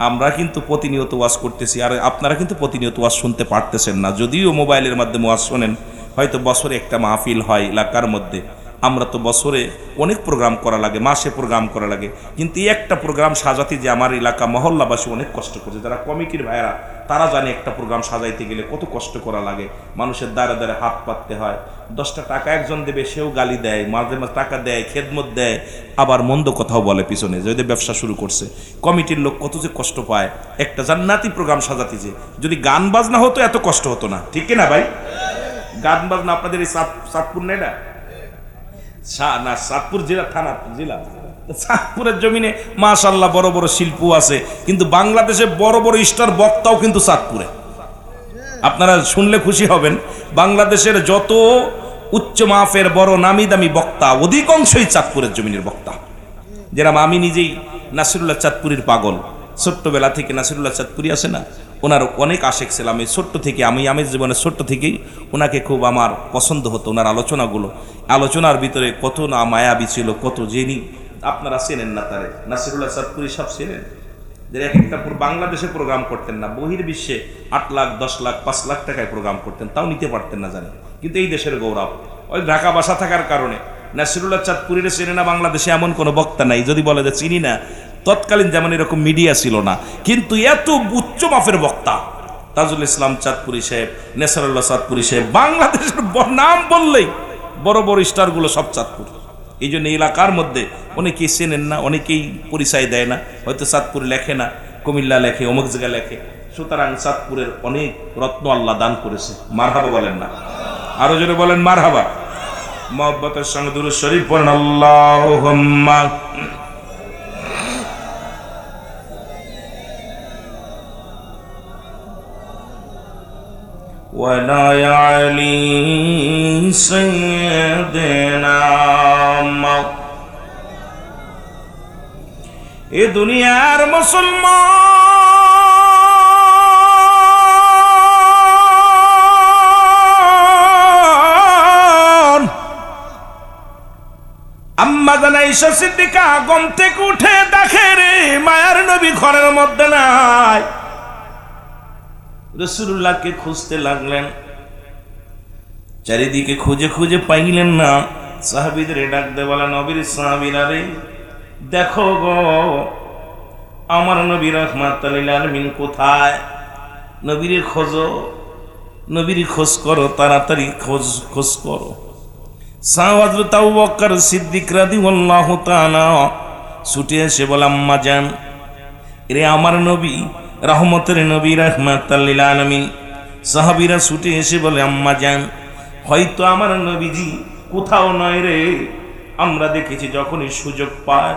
আমরা কিন্তু প্রতিনিয়ত ওয়াজ করতেছি, আর আপনারা কিন্তু প্রতিনিয়ত ওয়াজ শুনতে পারতেছেন না। যদিও মোবাইলের মাধ্যমে ওয়াজ শোনেন, হয়তো বছরে একটা মাহফিল হয় এলাকার মধ্যে, আমরা তো বছরে অনেক প্রোগ্রাম করা লাগে, মাসে প্রোগ্রাম করা লাগে, কিন্তু এই একটা প্রোগ্রাম সাজাতে যে আমার এলাকা মহল্লাবাসী অনেক কষ্ট করছে। যারা কমিটির ভাইয়েরা তারা জানে একটা প্রোগ্রাম সাজাইতে গেলে কত কষ্ট করা লাগে, মানুষের দ্বারে দ্বারে হাত পাততে হয়। 10টা টাকা একজন দেবে, সেও গালি দেয়, মাঝে মাঝে টাকা দেয়, খেদমত দেয়, আবার মন্দ কথাও বলে পিছনে, যদি ব্যবসা শুরু করছে। কমিটির লোক কত যে কষ্ট পায় একটা জান্নাতি প্রোগ্রাম সাজাতে। যে যদি গান বাজনা হতো এত কষ্ট হতো না, ঠিক না ভাই? গান বাজনা আপনাদের এই চাঁদপুর নেই না, না চাঁদপুর জেলা, থানা জেলা, চাঁদপুরের জমিনে মাশাআল্লাহ বড় বড় শিল্প আছে, কিন্তু বাংলাদেশে বড় বড় স্টার বক্তাও কিন্তু চাঁদপুরে। আপনারা শুনলে খুশি হবেন, বাংলাদেশের যত উচ্চ মাপের বড় নামি দামি বক্তা অধিকাংশই চাঁদপুরের জমিনের বক্তা। যেরকম আমি নিজেই নাসিরুল্লাহ চাঁদপুরীর পাগল, ছোট্টবেলা থেকে নাসিরুল্লাহ চাঁদপুরী আছে না, ওনার অনেক আশেক ছিলাম এই ছোট্ট থেকে, আমি জীবনের ছোট্ট থেকেই ওনাকে খুব আমার পছন্দ হতো। ওনার আলোচনার ভিতরে কত না মায়াবী ছিল, কত জেনি। আপনারা চেনেন না তারে, নাসিরুল্লাহ চাঁদপুরি সব চেনেন, যে এক একটা বাংলাদেশে প্রোগ্রাম করতেন না, বহির্বিশ্বে 8 লাখ 10 লাখ 5 লাখ টাকায় প্রোগ্রাম করতেন, তাও নিতে পারতেন না জানেন। কিন্তু এই দেশের গৌরব, ওই ঢাকা বাসা থাকার কারণে নাসিরুল্লাহ চাঁদপুরির চেনে না বাংলাদেশে এমন কোনো বক্তা নাই। যদি বলে যে চিনি না, তৎকালীন যেমন এরকম মিডিয়া ছিল না, কিন্তু এত উচ্চ মাপের বক্তা তাজুল ইসলাম চাঁদপুরি সাহেব, নেসারুল্লাহ চাঁদপুরি সাহেব, বাংলাদেশের নাম বললেই বড় বড় স্টারগুলো সব চাঁদপুর। এই জন্য এলাকার মধ্যে অনেকেই চেনেন না, অনেকেই পরিচয় দেয় না, হয়তো চাঁদপুর লেখে না, কুমিল্লা লেখে, অমুক জায়গা লেখে। সুতরাং চাঁদপুরের অনেক রত্ন আল্লাহ দান করেছে। মারহাবা বলেন না? আরো জোরে বলেন মারহাবা। মহব্বতের সঙ্গে দুরূদ শরীফ পড়েন, আল্লাহুম্মা ওয়ালা আলি সাইয়্যিদিনা। এ দুনিয়ার মুসলমান আম্মা জানা ঈশা সিদ্দিকা ঘুম থেকে উঠে দেখে রে মায়ার নবী ঘরের মধ্যে নাই। রাসূলুল্লাহকে খুঁজতে লাগলেন, চারিদিকে খুঁজে খুঁজে পাইলেন না। সাহাবীদের ডাক দিয়ে বলা, নবীর সাহাবীরা রে দেখো গো আমার নবী রাহমাতুল লিল আলামিন কোথায়? নবীর খোঁজো, নবীর খোঁজ করো, তাড়াতাড়ি খোঁজ করো। হযরত আবু বকর সিদ্দিক রাদিয়াল্লাহু তাআলা ছুটে এসে বলে, আম্মা জান রে আমার নবী রহমতের নবী রাহমাতুল লিল আলামিন। সাহাবীরা ছুটে এসে বলে, আম্মা জান হয়তো আমার নবীজি কোথাও নয় রে, আমরা দেখেছি যখনই সুযোগ পায়